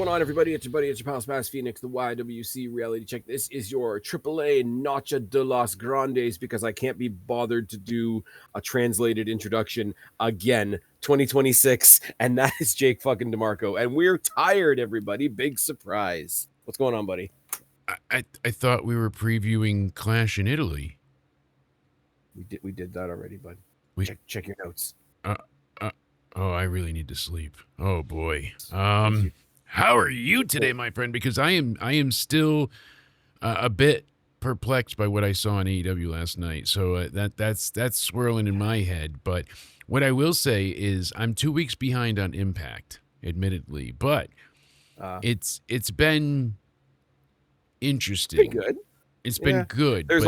going on, everybody? It's your buddy, it's your pal Spaz Phoenix, the YWC Reality Check. This is your AAA Noche de los Grandes because I can't be bothered to do a translated introduction again. 2026, and that is Jake fucking DeMarco. And we're tired, everybody. Big surprise. What's going on, buddy? I thought we were previewing Clash in Italy. We did that already, bud. Check your notes. Oh, I really need to sleep. Oh boy. How are you today, my friend? Because I am still a bit perplexed by what I saw on AEW last night. So that's swirling in my head. But what I will say is I'm 2 weeks behind on Impact, admittedly, but it's been interesting. Pretty good. It's been good. There's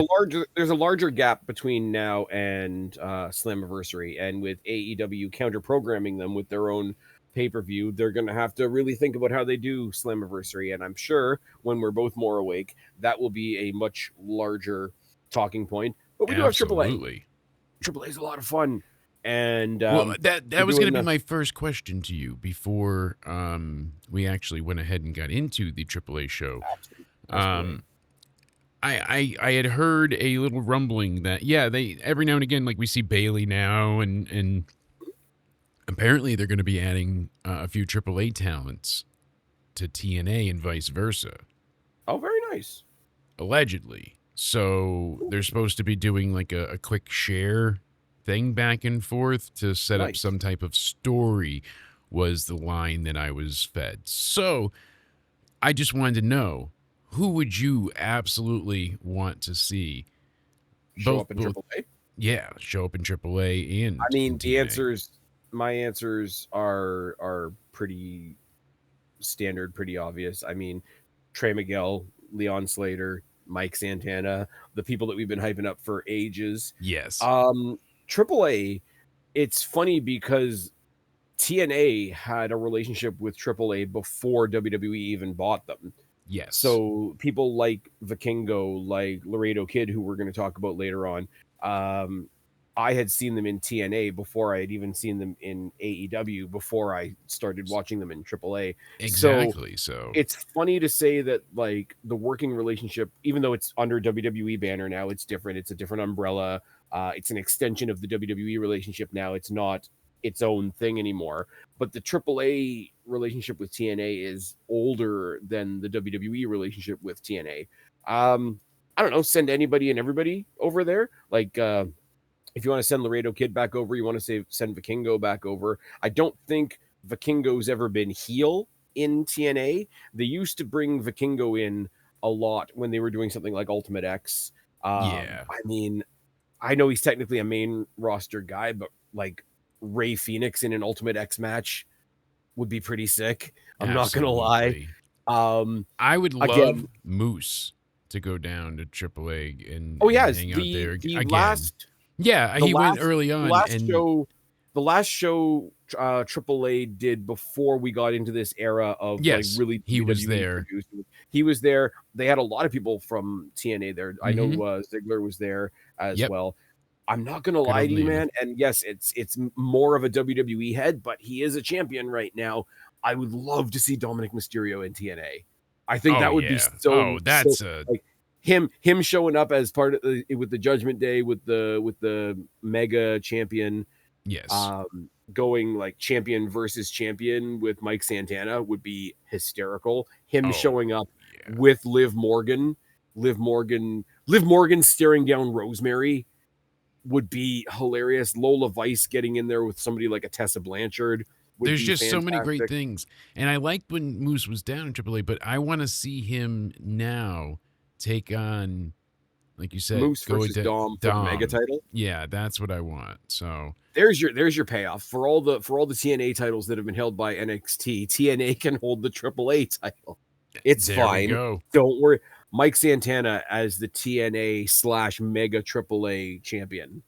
a larger gap between now and Slammiversary, and with AEW counter programming them with their own pay-per-view, they're going to have to really think about how they do Slammiversary. And I'm sure when we're both more awake, that will be a much larger talking point. But we do have AAA. AAA is a lot of fun, and that was going to be my first question to you before we actually went ahead and got into the AAA show. Absolutely. I had heard a little rumbling that they every now and again, like, we see Bailey now, and apparently they're going to be adding a few AAA talents to TNA and vice versa. Oh, very nice. Allegedly. So they're supposed to be doing like a quick share thing back and forth to set up some type of story, was the line that I was fed. So I just wanted to know, who would you absolutely want to see show up in AAA? Yeah, show up in AAA and I mean, my answers are pretty standard, pretty obvious. I mean, Trey Miguel, Leon Slater, Mike Santana, the people that we've been hyping up for ages. Yes. AAA, it's funny because TNA had a relationship with AAA before WWE even bought them. Yes. So people like Vikingo, like Laredo Kid, who we're going to talk about later on, I had seen them in TNA before I had even seen them in AEW, before I started watching them in AAA. Exactly. So it's funny to say that, like, the working relationship, even though it's under WWE banner now, it's different. It's a different umbrella. It's an extension of the WWE relationship now. It's not its own thing anymore. But the AAA relationship with TNA is older than the WWE relationship with TNA. I don't know, send anybody and everybody over there. Like, if you want to send Laredo Kid back over, you want to send Vikingo back over. I don't think Vikingo's ever been heel in TNA. They used to bring Vikingo in a lot when they were doing something like Ultimate X. I mean, I know he's technically a main roster guy, but like Ray Phoenix in an Ultimate X match would be pretty sick. I'm not gonna lie. I would love Moose to go down to AAA and hang out there again. He went early on. The last show AAA did before we got into this era of really. He was there. He was there. They had a lot of people from TNA there. I know Ziggler was there as well. I'm not gonna lie to you, man. And yes, it's more of a WWE head, but he is a champion right now. I would love to see Dominic Mysterio in TNA. I think that would be so. Like him showing up as part of with the Judgment Day with the mega champion. Yes. Going like champion versus champion with Mike Santana would be hysterical. Him showing up with Liv Morgan staring down Rosemary would be hilarious. Lola Vice getting in there with somebody like a Tessa Blanchard. There's just fantastic. So many great things. And I liked when Moose was down in AAA, but I want to see him now take on, like you said, Moose versus Dom for the mega title. Yeah, that's what I want. So there's your payoff for all the TNA titles that have been held by NXT. TNA can hold the AAA title. It's fine. Don't worry. Mike Santana as the TNA / mega AAA champion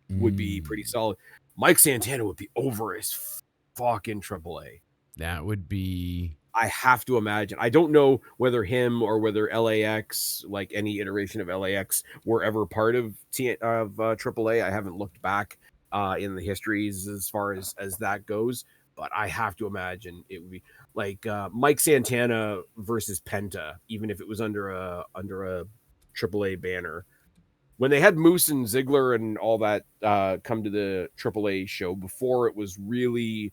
would be pretty solid. Mike Santana would be over as fucking AAA. That would be. I have to imagine. I don't know whether him or whether LAX, like any iteration of LAX, were ever part of AAA. I haven't looked back in the histories as far as that goes, but I have to imagine it would be. like Mike Santana versus Penta, even if it was under a AAA banner. When they had Moose and Ziggler and all that come to the AAA show before it was really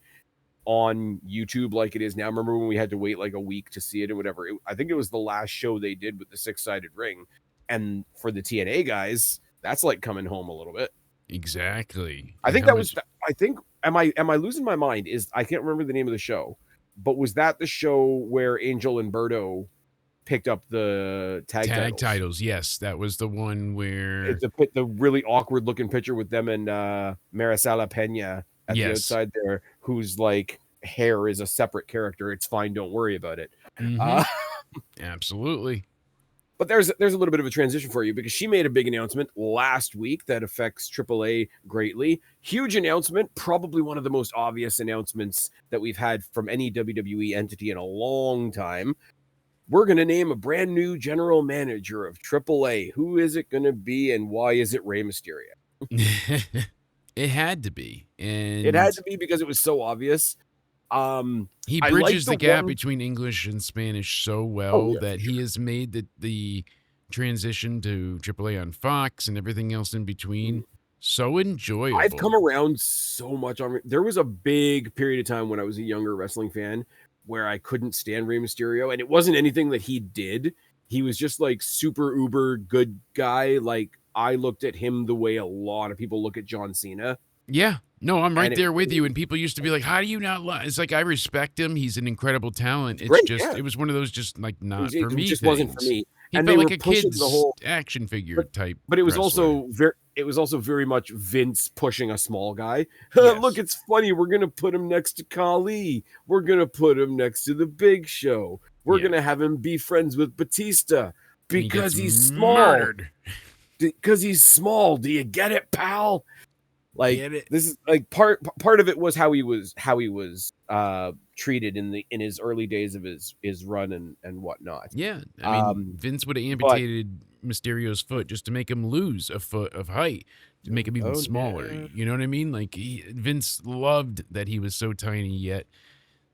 on YouTube like it is now. Remember when we had to wait like a week to see it or whatever? I think it was the last show they did with the 6-sided ring. And for the TNA guys, that's like coming home a little bit. Exactly. I think that was. I think am I losing my mind? I can't remember the name of the show, but was that the show where Angel and Berto picked up the tag titles? Yes, that was the one where the really awkward looking picture with them and Marisela Pena at the outside there, whose like hair is a separate character. It's fine, don't worry about it. Absolutely. But there's a little bit of a transition for you because she made a big announcement last week that affects AAA greatly. Huge announcement, probably one of the most obvious announcements that we've had from any WWE entity in a long time. We're going to name a brand new general manager of AAA. Who is it going to be and why is it Rey Mysterio? It had to be. And it had to be because it was so obvious. He bridges the gap between English and Spanish so well that he has made the transition to AAA on Fox and everything else in between so enjoyable. I've come around so much on. There was a big period of time when I was a younger wrestling fan where I couldn't stand Rey Mysterio, and it wasn't anything that he did. He was just like super uber good guy. Like I looked at him the way a lot of people look at John Cena. Yeah. No, I'm right there with you. And people used to be like, how do you not love? It's like, I respect him. He's an incredible talent. It's just, it was one of those just like not for me. It just wasn't for me. He felt like a kid's action figure type. But it was also very much Vince pushing a small guy. Look, it's funny. We're going to put him next to Khali. We're going to put him next to the Big Show. We're going to have him be friends with Batista because he's small. Because he's small. Do you get it, pal? Like this is like part of it was how he was treated in his early days of his run and whatnot. Yeah, I mean Vince would have amputated Mysterio's foot just to make him lose a foot of height, to make him even smaller. Yeah. You know what I mean? Like Vince loved that he was so tiny yet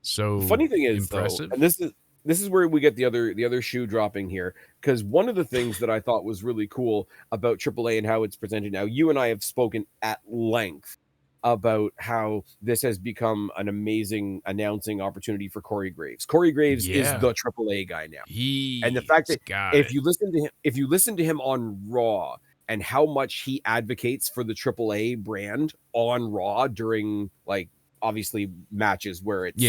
so the funny thing is impressive. Though, and this is where we get the other shoe dropping here, because one of the things that I thought was really cool about AAA and how it's presented now, you and I have spoken at length about how this has become an amazing announcing opportunity for Corey Graves. Corey Graves is the AAA guy now. And the fact that if you listen to him on Raw and how much he advocates for the AAA brand on Raw during like obviously matches where it's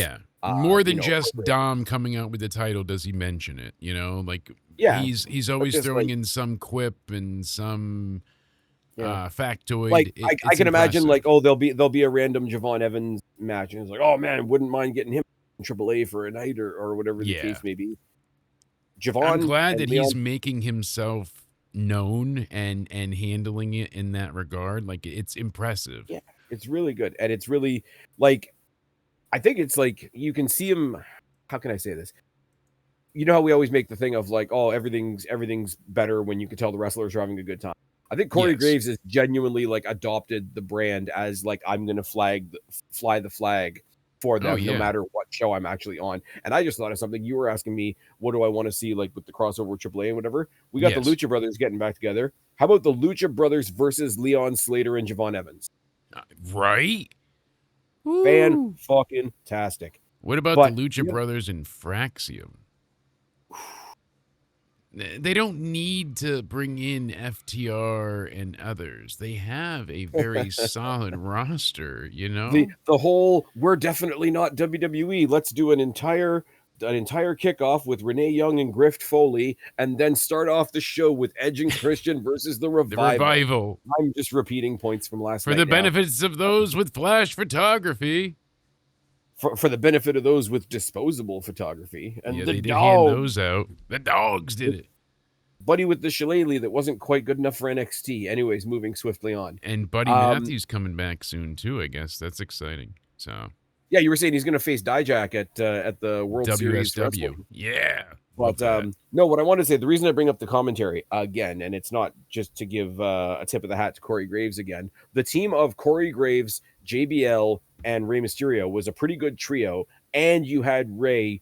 more than just Dom coming out with the title, does he mention it? You know, like he's always throwing in some quip and some factoid. Like I can imagine like, oh, there'll be a random Javon Evans match, and it's like, oh man, wouldn't mind getting him in AAA for a night or whatever the case may be. Javon, I'm glad that he's making himself known and handling it in that regard. Like it's impressive. Yeah, it's really good, and it's really like. I think it's like you can see him. How can I say this? You know how we always make the thing of like, oh, everything's better when you can tell the wrestlers are having a good time. I think Corey Graves has genuinely like adopted the brand as like, I'm going to fly the flag for them no matter what show I'm actually on. And I just thought of something. You were asking me, what do I want to see like with the crossover with AAA and whatever? We got the Lucha Brothers getting back together. How about the Lucha Brothers versus Leon Slater and Javon Evans? Right? Fan-fucking-tastic. What about the Lucha Brothers and Fraxium? They don't need to bring in FTR and others. They have a very solid roster, you know? The whole, we're definitely not WWE. Let's do an entire kickoff with Renee Young and Griff Foley, and then start off the show with Edge and Christian versus the Revival. The Revival. I'm just repeating points from last night. For the benefits of those with flash photography. For the benefit of those with disposable photography. And they did hand those out. The dogs did it. Buddy with the shillelagh that wasn't quite good enough for NXT. Anyways, moving swiftly on. And Buddy Matthews coming back soon, too, I guess. That's exciting. So... Yeah, you were saying he's going to face Dijak at the World Series Wrestling. Yeah. But no, what I want to say, the reason I bring up the commentary again, and it's not just to give a tip of the hat to Corey Graves again, the team of Corey Graves, JBL, and Rey Mysterio was a pretty good trio. and you had Ray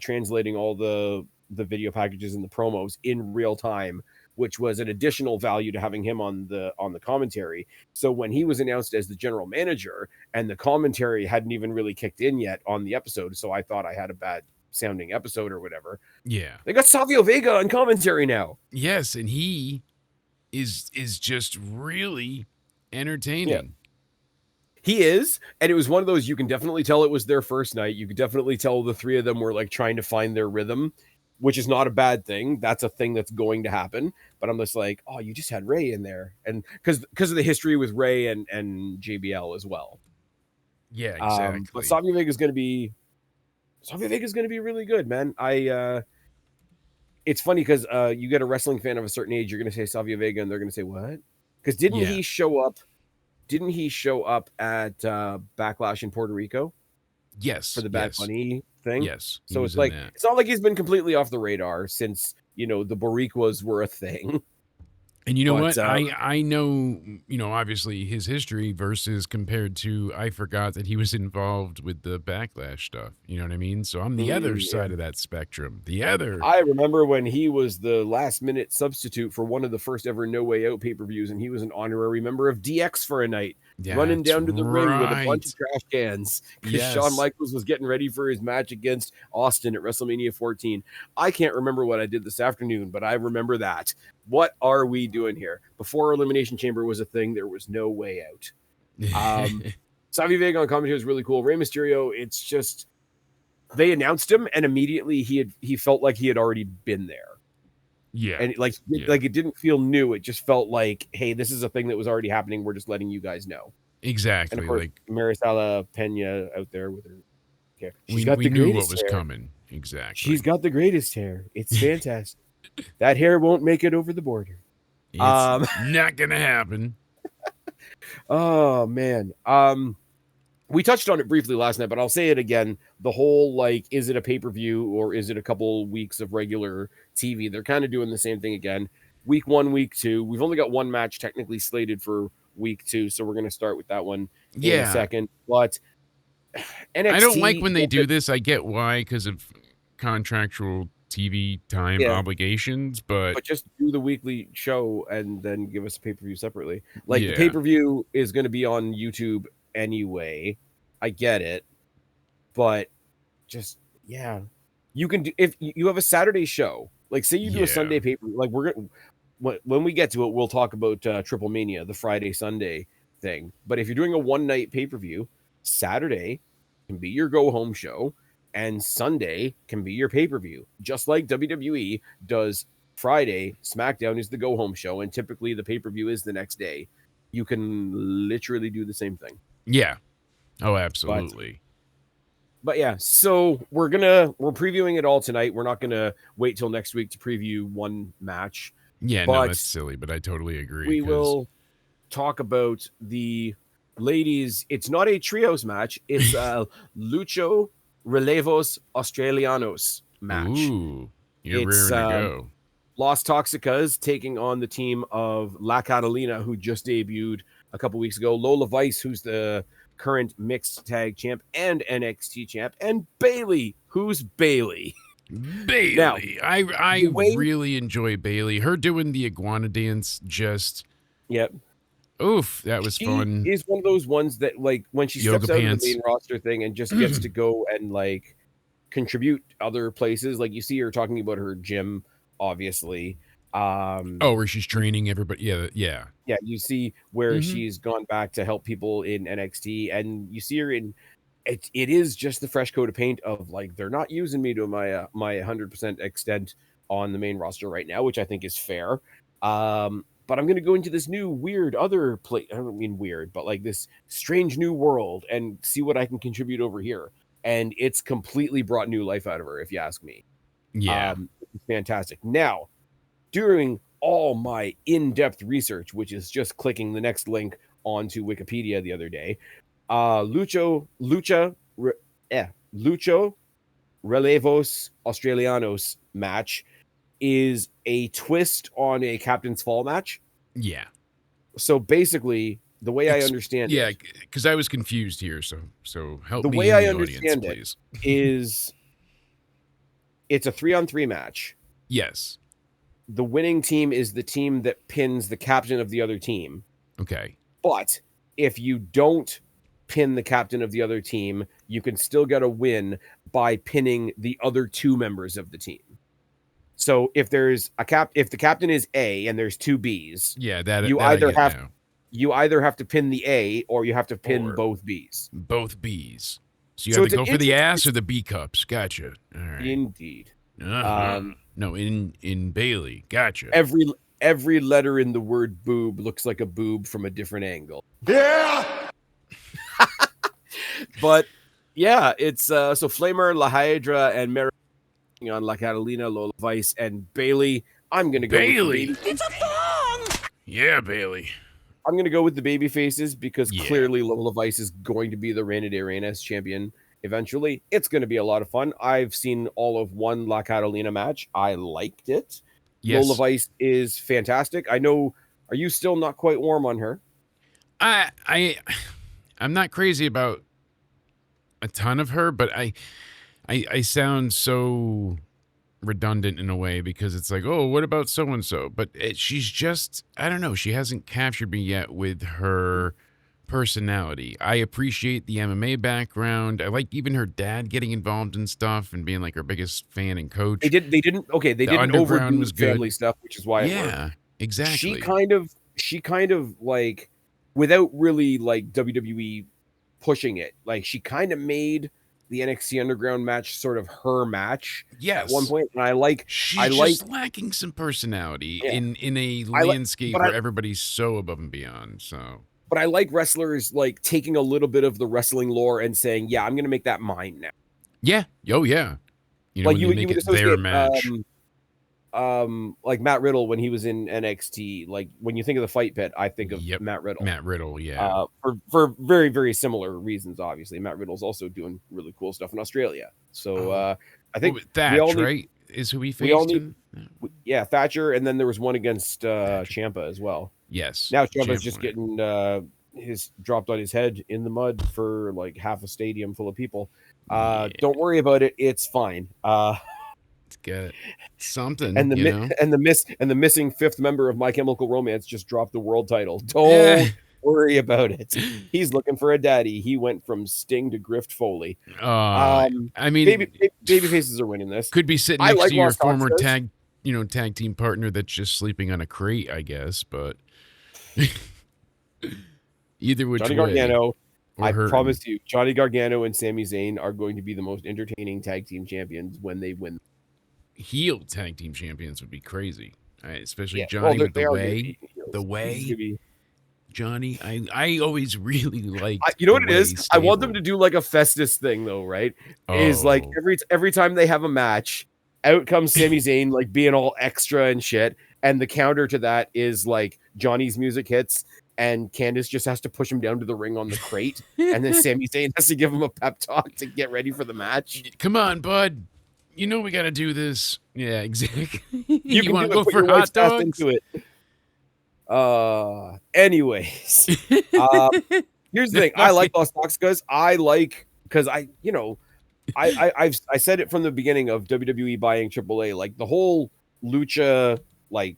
translating all the video packages and the promos in real time, which was an additional value to having him on the commentary. So when he was announced as the general manager and the commentary hadn't even really kicked in yet on the episode, so I thought I had a bad sounding episode or whatever. Yeah. They got Savio Vega on commentary now. Yes, and he is just really entertaining. He is, and it was one of those, you can definitely tell it was their first night. You could definitely tell the three of them were like trying to find their rhythm, which is not a bad thing. That's a thing that's going to happen. But I'm just like, oh, you just had Ray in there, and because of the history with Ray and JBL as well. Yeah, exactly. But Savio Vega is going to be really good, man. It's funny because you get a wrestling fan of a certain age, you're going to say Savio Vega, and they're going to say what? Because didn't he show up? Didn't he show up at Backlash in Puerto Rico? Yes. For the Bad Bunny thing? Yes. So it's like, it's not like he's been completely off the radar since, the Boricuas were a thing. And you know what? I know, obviously his history versus compared to, I forgot that he was involved with the Backlash stuff. You know what I mean? So I'm the other side of that spectrum. I remember when he was the last minute substitute for one of the first ever No Way Out pay-per-views, and he was an honorary member of DX for a night, running down to the ring with a bunch of trash cans because Shawn Michaels was getting ready for his match against Austin at WrestleMania 14. I can't remember what I did this afternoon, but I remember that. What are we doing here? Before Elimination Chamber was a thing, there was no way out. Savio Vega on commentary was really cool. Rey Mysterio, it's just, they announced him and immediately he felt like he had already been there. Yeah. And like it didn't feel new. It just felt like, hey, this is a thing that was already happening. We're just letting you guys know. Exactly. And of course, like Marisela Pena out there with her hair. We knew what was coming. Exactly. She's got the greatest hair. It's fantastic. That hair won't make it over the border. It's not gonna happen. Oh man. We touched on it briefly last night, but I'll say it again. The whole, like, is it a pay-per-view or is it a couple weeks of regular TV? They're kind of doing the same thing again. Week 1, week 2. We've only got one match technically slated for week 2, so we're going to start with that one in a second. But NXT, I don't like when they do this. I get why, because of contractual TV time obligations, but just do the weekly show and then give us a pay-per-view separately. Like, the pay-per-view is going to be on YouTube anyway. I get it, but just you can do, if you have a Saturday show, like say you do a Sunday paper, like we're gonna, when we get to it, we'll talk about Triple Mania, the Friday Sunday thing. But if you're doing a one night pay-per-view, Saturday can be your go home show and Sunday can be your pay-per-view, just like WWE does. Friday SmackDown is the go home show and typically the pay-per-view is the next day. You can literally do the same thing. Yeah. Oh, absolutely. But yeah, so we're previewing it all tonight. We're not gonna wait till next week to preview one match. Yeah, no, that's silly, but I totally agree. We will talk about the ladies. It's not a trios match. It's a Lucho Relevos Australianos match. Ooh, you're rearing to go. Las Toxicas taking on the team of La Catalina, who just debuted a couple weeks ago. Lola Vice, who's the current mixed tag champ and NXT champ, and Bailey, who's Bailey. Bailey, now, I really enjoy Bailey. Her doing the iguana dance, just oof, that was fun. She is one of those ones that, like, when she steps out of the main roster thing and just gets to go and like contribute other places, like you see her talking about her gym. Obviously, where she's training everybody. Yeah. You see where she's gone back to help people in NXT, and you see her in. It is just the fresh coat of paint of like they're not using me to my 100% extent on the main roster right now, which I think is fair. But I'm going to go into this new weird other place. I don't mean weird, but like this strange new world and see what I can contribute over here. And it's completely brought new life out of her, if you ask me. Yeah. It's fantastic. Now, during all my in-depth research, which is just clicking the next link onto Wikipedia the other day, Lucho Relevos Australianos match is a twist on a Captain's Fall match. Yeah. So basically, the way I understand yeah, it, because I was confused here. So help the me way in I the audience, understand it please. is it's a 3-on-3 match. Yes. The winning team is the team that pins the captain of the other team. Okay. But if you don't pin the captain of the other team, you can still get a win by pinning the other two members of the team. So if there's if the captain is A and there's two Bs, Yeah, that you I either get have now. you either have to pin the A or you have to pin Or both Bs. both B's. So you So have to it's an go for the interesting ass or the B cups. Gotcha. All right. indeed. Uh-huh. No, in Bailey. Gotcha. Every letter in the word boob looks like a boob from a different angle. Yeah. But yeah, it's so Flamer, La Hydra, and Mary on La Catalina, Lola Vice, and Bailey. I'm gonna go Bailey. with the baby. It's a thong. Yeah, Bailey. I'm gonna go with the baby faces because Yeah. clearly Lola Vice is going to be the Reina de Reinas champion eventually. It's gonna be a lot of fun. I've seen all of one La Catalina match. I liked it. Yes. Lola Vice is fantastic. I know. Are you still not quite warm on her? I'm not crazy about a ton of her, but I sound so redundant in a way because it's like, oh, what about so and so? But she's just, I don't know, she hasn't captured me yet with her personality. I appreciate the MMA background. I like even her dad getting involved in stuff and being like her biggest fan and coach. They didn't Underground overdo was the family good. stuff, which is why it worked. Yeah, exactly. She kind of like, without really like WWE pushing it, like she kind of made the NXT Underground match sort of her match at one point, and she's just lacking some personality in a landscape where everybody's so above and beyond. So, but I like wrestlers like taking a little bit of the wrestling lore and saying, "Yeah, I'm going to make that mine now." Yeah. Oh yeah. You know, Like you make it their match. Like Matt Riddle when he was in NXT. Like when you think of the Fight Pit, I think of Matt Riddle. Matt Riddle, yeah. For very, very similar reasons. Obviously, Matt Riddle's also doing really cool stuff in Australia. So I think Thatch, right, is who he faced. Thatcher, and then there was one against Ciampa as well. Yes. Now Ciampa's just getting his dropped on his head in the mud for like half a stadium full of people. Don't worry about it; it's fine. Let's get it. Something, and the missing fifth member of My Chemical Romance just dropped the world title. Don't worry about it. He's looking for a daddy. He went from Sting to Grift Foley. I mean, baby faces are winning this. Could be sitting next to your former tag team partner that's just sleeping on a crate, I guess. But either which Johnny way, Gargano. I promise you, Johnny Gargano and Sami Zayn are going to be the most entertaining tag team champions when they win. Heel tag team champions would be crazy, especially Johnny with the way. Johnny, I always really like. You know what it is? Stable. I want them to do like a Festus thing, though, right? Is like every time they have a match, out comes Sami Zayn like being all extra and shit, and the counter to that is like Johnny's music hits. And Candice just has to push him down to the ring on the crate. And then Sami Zayn has to give him a pep talk to get ready for the match. Come on, bud. You know we got to do this. Yeah, exactly. You want to go for hot dogs? Into it. Anyways. Here's the thing. I like Los Toxicas. I said it from the beginning of WWE buying AAA. Like the whole Lucha, like,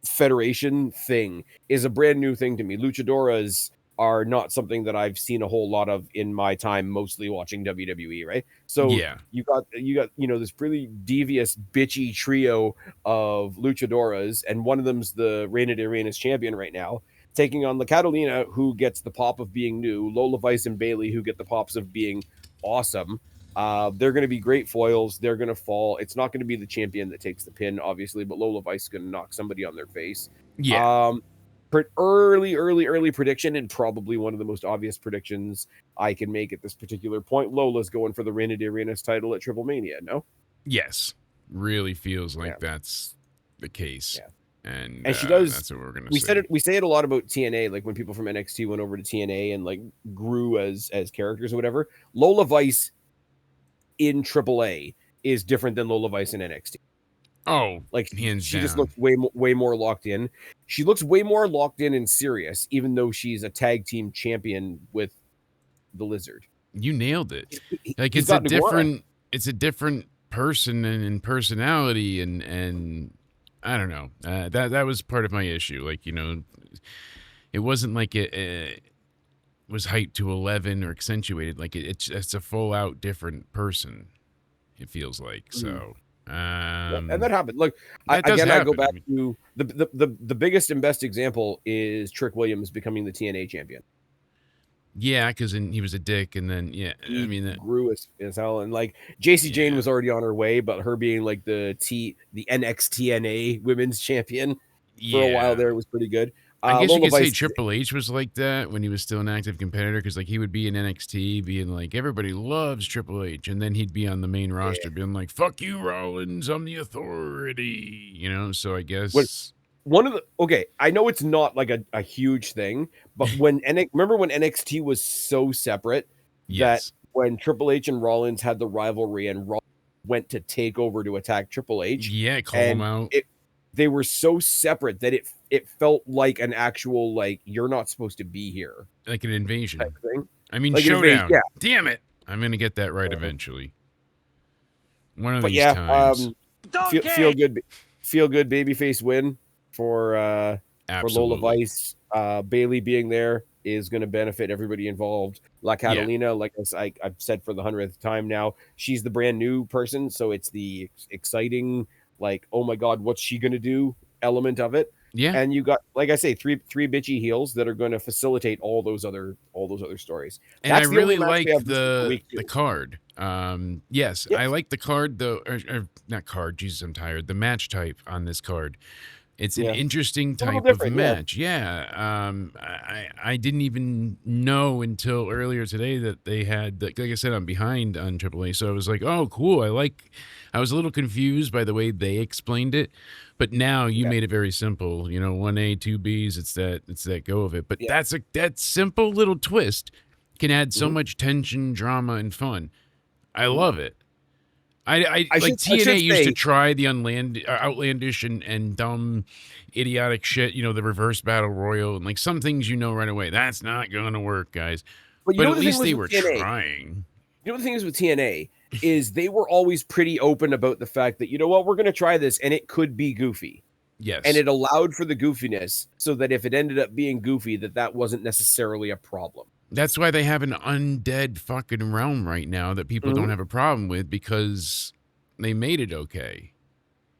federation thing is a brand new thing to me. Luchadoras are not something that I've seen a whole lot of in my time, mostly watching WWE, right? So you got this really devious, bitchy trio of luchadoras, and one of them's the Reina de Reinas champion right now, taking on La Catalina, who gets the pop of being new, Lola Vice and Bailey, who get the pops of being awesome. They're going to be great foils. They're going to fall. It's not going to be the champion that takes the pin, obviously, but Lola Vice is going to knock somebody on their face. Yeah. Early prediction, and probably one of the most obvious predictions I can make at this particular point. Lola's going for the Reina de Reinas title at Triple Mania, no? Yes. Really feels like that's the case. Yeah. And she does. That's what we're going to say. We say it a lot about TNA, like when people from NXT went over to TNA and like grew as characters or whatever. Lola Vice in AAA is different than Lola Vice in NXT. Oh, like hands she down. just looks way more locked in. she looks way more locked in and serious, even though she's a tag team champion with the Lizard. You nailed it. Like He's got Naguara. it's a different person and personality and I don't know. That was part of my issue. Like, you know, it wasn't like it was hyped to 11 or accentuated. Like it's a full out different person. It feels like so. Yeah, and that happened. Look, I go back to the biggest and best example is Trick Williams becoming the TNA champion. Yeah, because he was a dick, and then I mean that grew as hell, and like JC Jane was already on her way, but her being like the NXTNA Women's Champion for a while there was pretty good. I guess you could say Triple H was like that when he was still an active competitor, because like he would be in NXT being like, everybody loves Triple H, and then he'd be on the main roster being like, fuck you, Rollins, I'm the authority, you know. So I guess I know it's not like a huge thing, but remember when NXT was so separate that when Triple H and Rollins had the rivalry and Rollins went to take over to attack Triple H, call him out. They were so separate that it felt like an actual, like, you're not supposed to be here, like an invasion type thing. I mean, like Showdown. Damn it, I'm gonna get that right eventually. One of these times. Feel good babyface win for Lola Vice. Bailey being there is going to benefit everybody involved. La Catalina, like I've said for the 100th time now, she's the brand new person, so it's the exciting, like, oh my god, what's she going to do element of it. Yeah. And you got, like I say, three bitchy heels that are going to facilitate all those other stories. And I really like the card. Yes, I like the card though, or not card. Jesus, I'm tired. The match type on this card. It's an interesting type of match. I didn't even know until earlier today that they had, like I said, I'm behind on AAA, so I was like, oh, cool. I was a little confused by the way they explained it, but now you made it very simple. You know, 1A, 2Bs. It's that go of it. But that simple little twist can add so much tension, drama, and fun. I love it. I like TNA used to try the outlandish and dumb, idiotic shit. You know, the reverse battle royal and like some things right away. That's not gonna work, guys. But at least they were trying. You know, the thing is with TNA is they were always pretty open about the fact that, you know what, we're going to try this and it could be goofy. Yes. And it allowed for the goofiness so that if it ended up being goofy, that wasn't necessarily a problem. That's why they have an undead fucking realm right now that people don't have a problem with, because they made it okay.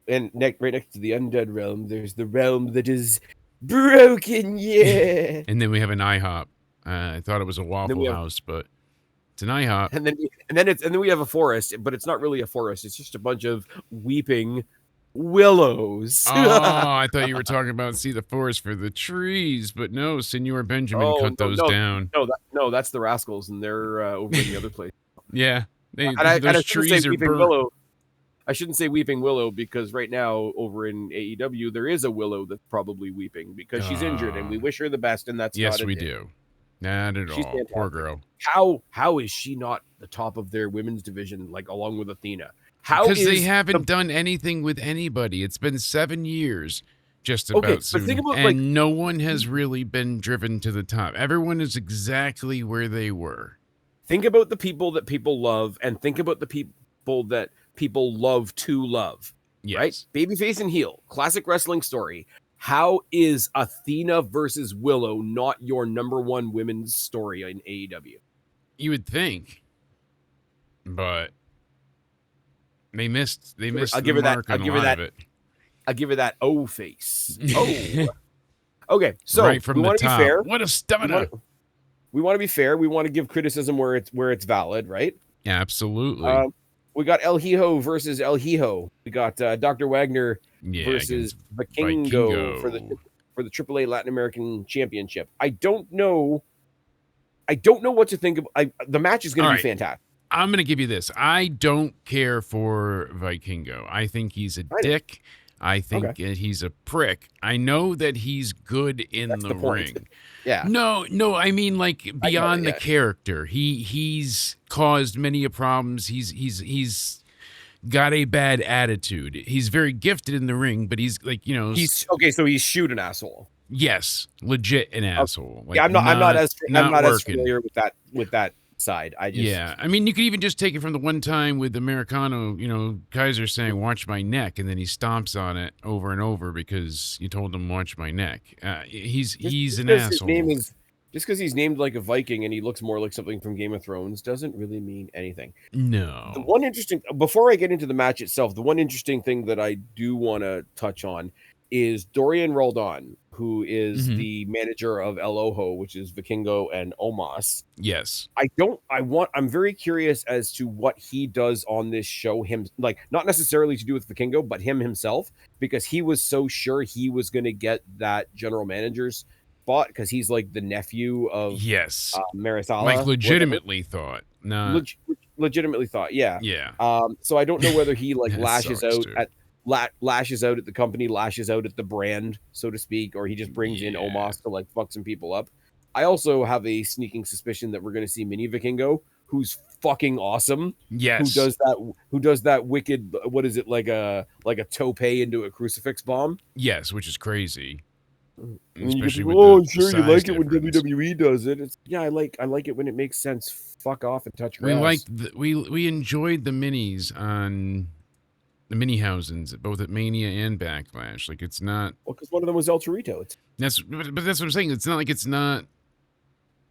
And right next to the undead realm, there's the realm that is broken, yeah. And then we have an IHOP. I thought it was a Waffle House, but it's an IHOP. And then we have a forest, but it's not really a forest. It's just a bunch of weeping willows. Oh, I thought you were talking about the forest for the trees, but no, Senor Benjamin cut those down. No, that's the Rascals, and they're over in the other place. Yeah, those trees are burnt. Willow. I shouldn't say weeping willow, because right now over in AEW there is a willow that's probably weeping because she's injured, and we wish her the best. And that's yes, we do. Not at all. Fantastic. Poor girl. How is she not the top of their women's division, like along with Athena? Because they haven't done anything with anybody. It's been 7 years, just about. Soon, and no one has really been driven to the top. Everyone is exactly where they were. Think about the people that people love, and think about the people that people love to love. Yes. Right? Babyface and heel, classic wrestling story. How is Athena versus Willow not your number one women's story in AEW? You would think, but they missed. I'll give her that. I'll give her that O face. Oh. Okay, so right from the top. Be fair. What a stamina! We want to be fair. We want to give criticism where it's valid, right? Yeah, absolutely. We got El Hijo versus El Hijo. We got Dr. Wagner versus Vikingo for the AAA Latin American Championship. I don't know what to think of. The match is going to be fantastic. I'm going to give you this. I don't care for Vikingo. I think he's a dick. I think he's a prick. I know that he's good in the ring. Yeah. No, I mean, like, beyond the character. He's caused many problems. He's got a bad attitude. He's very gifted in the ring, but he's like, He's okay, so he's shoot an asshole. yes, legit an Okay. asshole. Yeah, Like I'm not not as working. familiar with that side. I Yeah, just I mean, you could even just take it from the one time with Americano, Kaiser saying "watch my neck," and then he stomps on it over and over because you told him "watch my neck." He's just an because his name asshole. is just because he's named like a Viking and he looks more like something from Game of Thrones doesn't really mean anything. The No. one interesting before I get into the match itself, the one interesting thing that I do want to touch on is Dorian Roldan, who is Hmm. the manager of El Ojo, which is Vikingo and Omos. Yes. I'm very curious as to what he does on this show, him, like, not necessarily to do with Vikingo, but him himself, because he was so sure he was going to get that general manager's spot because he's like the nephew of Yes. Like Marisala, whatever. legitimately thought. Not. Legitimately thought, yeah. Yeah. So I don't know whether he like That sucks too. lashes out at the company, lashes out at the brand, so to speak, or he just brings in Yeah. Omos to like fuck some people up. I also have a sneaking suspicion that we're going to see Mini Vikingo, who's fucking awesome, Yes. who does that wicked, what is it, like a tope into a crucifix bomb. Yes, which is crazy, And then you get especially people, with oh, the sure, you size like it when difference. WWE does it. It's yeah, I like it when it makes sense. Fuck off and touch We grass. liked we enjoyed the minis on the mini housings, both at Mania and Backlash. Like it's not Well, because one of them was El Torito. but that's what I'm saying. It's not like it's not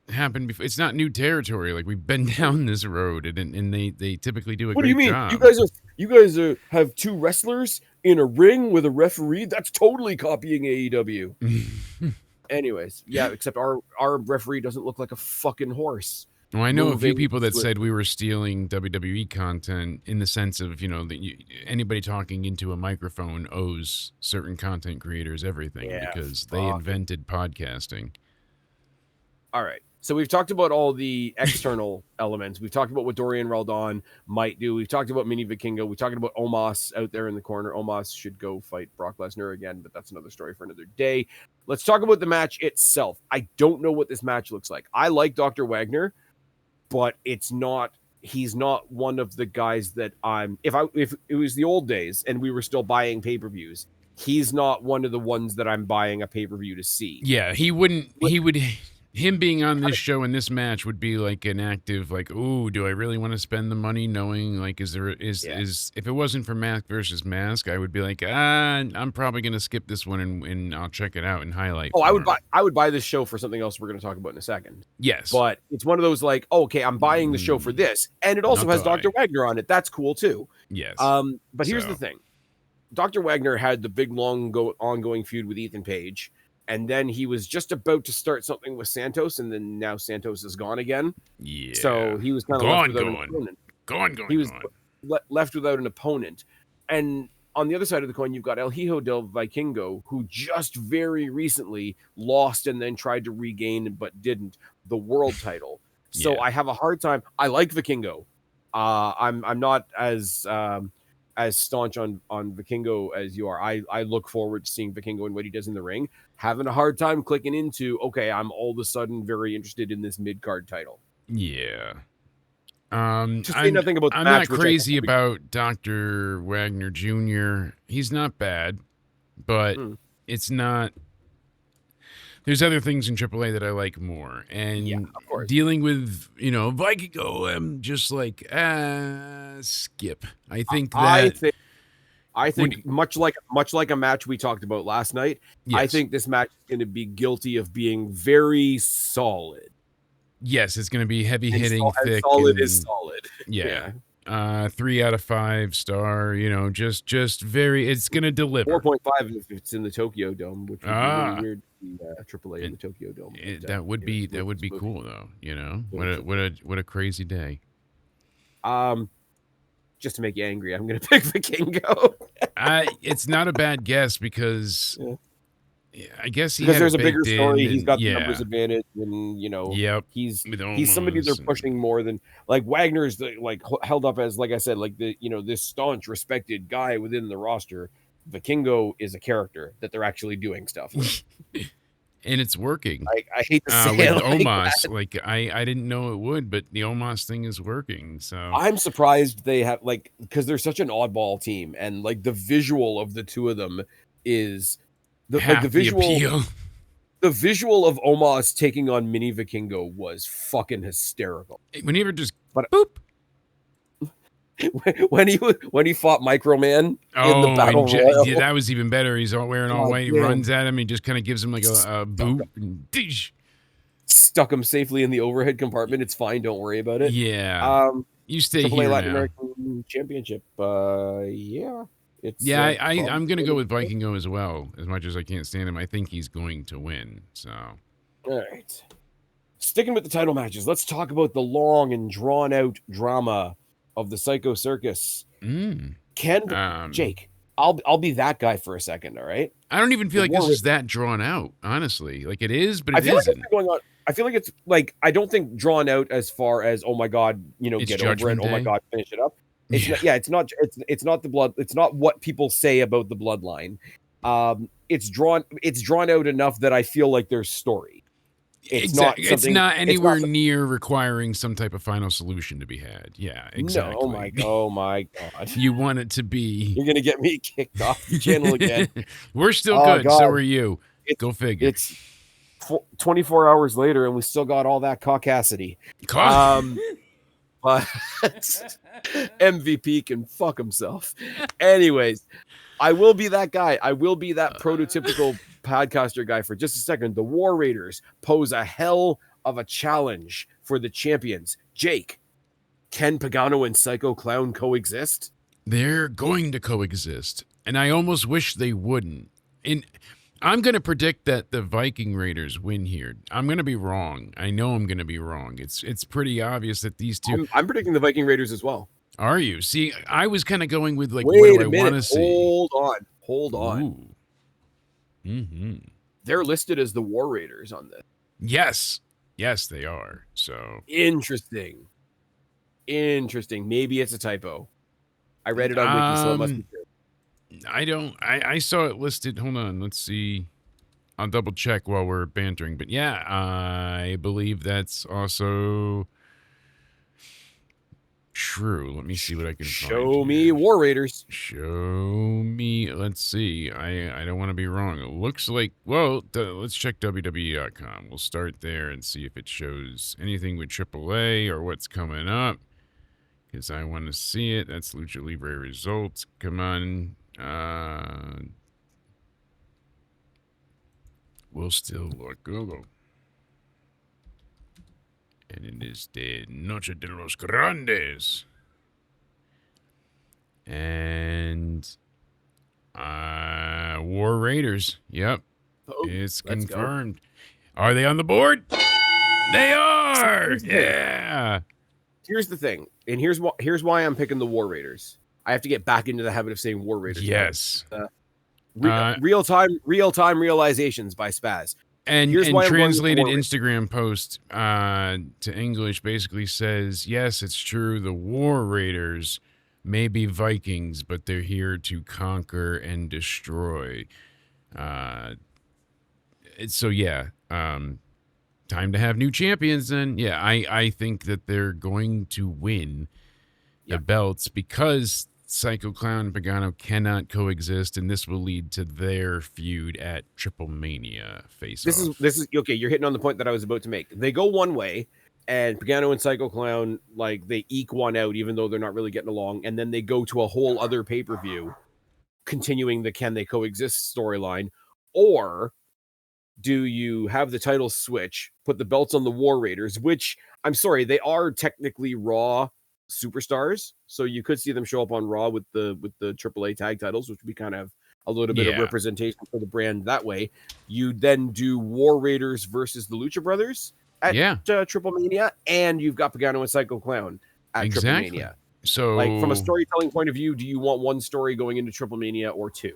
happened before. It's not new territory. Like we've been down this road, and they typically do a What do you great mean? job. You guys have two wrestlers in a ring with a referee? That's totally copying AEW. Anyways, yeah, except our referee doesn't look like a fucking horse. Well, I know a few Moving people that said swiftly. we were stealing WWE content in the sense of, anybody talking into a microphone owes certain content creators everything Yeah, because they fuck. invented podcasting. All right. So we've talked about all the external elements. We've talked about what Dorian Raldon might do. We've talked about Mini Vikingo. We talked about Omos out there in the corner. Omos should go fight Brock Lesnar again, but that's another story for another day. Let's talk about the match itself. I don't know what this match looks like. I like Dr. Wagner, but he's not one of the guys that if it was the old days and we were still buying pay-per-views, he's not one of the ones that I'm buying a pay-per-view to see. Yeah, him being on this show and this match would be like an active, like, ooh, do I really want to spend the money knowing, like, is if it wasn't for Mask versus Mask, I would be like, I'm probably going to skip this one and I'll check it out and highlight. Oh, I would buy this show for something else we're going to talk about in a second. Yes. But it's one of those like, oh, okay, I'm buying the show for this. And it also has Dr. Wagner on it. That's cool too. Yes. But here's the thing. Dr. Wagner had the big ongoing feud with Ethan Page. And then he was just about to start something with Santos, and then now Santos is gone again. Yeah. So he was kind of left without an opponent. He was left without an opponent. And on the other side of the coin, you've got El Hijo del Vikingo, who just very recently lost and then tried to regain, but didn't, the world title. So I have a hard time. I like Vikingo. I'm not as staunch on Vikingo as you are. I look forward to seeing Vikingo and what he does in the ring. Having a hard time clicking into, okay, I'm all of a sudden very interested in this mid-card title. Yeah. To say nothing about the I'm match, not crazy about Dr. Wagner Jr. He's not bad, but it's not. There's other things in AAA that I like more. And of course. Dealing with, Vikingo, I'm just like, skip. I think much like a match we talked about last night, yes. I think this match is going to be guilty of being very solid. Yes, it's going to be heavy hitting, thick. Solid is solid. Yeah. 3 out of 5 star, just very, it's going to deliver. 4.5 if it's in the Tokyo Dome, which would be really weird to see AAA in the Tokyo Dome. That would be cool though, What a crazy day. Just to make you angry, I'm going to pick Vikingo. It's not a bad guess because I guess because there's a bigger story. He's got the numbers advantage, and he's somebody they're pushing more than like Wagner's like held up as, like I said, like this staunch, respected guy within the roster. Vikingo is a character that they're actually doing stuff with. and it's working. I hate to say With it like Omos, that. like I didn't know it would, but the Omos thing is working. So I'm surprised they have because they're such an oddball team, and like the visual of the two of them is the half the visual. appeal. The visual of Omos taking on Mini Vikingo was fucking hysterical. When he ever just But boop. when he fought Microman in the Oh, battle and yeah, royal, that was even better. He's all wearing all God white. He damn, runs at him. He just kind of gives him like a boot. And stuck him safely in the overhead compartment. It's fine, don't worry about it. yeah, you stay AAA here Latin now. American Championship. Yeah, it's Yeah, I'm gonna go probably with Vikingo as well. As much as I can't stand him, I think he's going to win. So, all right. Sticking with the title matches, let's talk about the long and drawn out drama of the Psycho Circus. Jake, I'll be that guy for a second, all right? I don't even feel The like this War is that drawn out, honestly. Like it is, but I it feel like it's isn't. been going on. I feel like it's like I don't think drawn out as far as oh my god, It's get over it. Judgment Oh my Day. god, finish it up. It's Yeah. not. Yeah, it's not the blood. It's not what people say about the bloodline. It's drawn out enough that I feel like there's story. It's not Exactly. It's something. not It's not. anywhere near requiring some type of final solution to be had. Yeah, No. exactly. Oh my god. You want it to be. You're gonna get me kicked off the channel again. We're still Oh good. So god. are you. Go figure. It's 24 hours later, and we still got all that caucasity. But MVP can fuck himself. Anyways, I will be that guy. I will be that prototypical podcaster guy for just a second. The War Raiders pose a hell of a challenge for the champions. Jake, can Pagano and Psycho Clown coexist? They're going to coexist. And I almost wish they wouldn't. And I'm going to predict that the Viking Raiders win here. I'm going to be wrong. I know I'm going to be wrong. It's pretty obvious that these two. I'm predicting the Viking Raiders as well. Are you? See, I was kind of going with like, Wait what do a I minute. want to see? Hold on. Ooh. Mm-hmm. They're listed as the War Raiders on this. Yes. Yes, they are. So interesting. Maybe it's a typo. I read it on Wiki, so it must be true. I saw it listed. Hold on. Let's see. I'll double check while we're bantering. But yeah, I believe that's also true. Let me see what I can find. Show me War Raiders. Show me. Let's see. I don't want to be wrong. It looks like, well, let's check WWE.com. We'll start there and see if it shows anything with AAA or what's coming up. Because I want to see it. That's Lucha Libre results. Come on. We'll still look Google. And it is the Noche de los Grandes. And War Raiders. Yep. Oh, it's confirmed. Are they on the board? They are. Yeah. Here's the thing. And here's why I'm picking the War Raiders. I have to get back into the habit of saying War Raiders. Yes. Real-time realizations by Spaz. And translated Instagram post to English basically says, yes, it's true. The War Raiders may be Vikings, but they're here to conquer and destroy. So, yeah, time to have new champions then. Yeah, I think that they're going to win the belts because Psycho Clown and Pagano cannot coexist, and this will lead to their feud at Triple Mania face-off. This is okay. You're hitting on the point that I was about to make. They go one way, and Pagano and Psycho Clown they eke one out, even though they're not really getting along, and then they go to a whole other pay-per-view, continuing the can they coexist storyline, or do you have the titles switch, put the belts on the War Raiders, which I'm sorry, they are technically Raw superstars, so you could see them show up on Raw with the AAA tag titles, which would be kind of a little bit of representation for the brand that way. You then do War Raiders versus the Lucha Brothers at Triple Mania, and you've got Pagano and Psycho Clown at Triple Mania. So, from a storytelling point of view, do you want one story going into Triple Mania or two?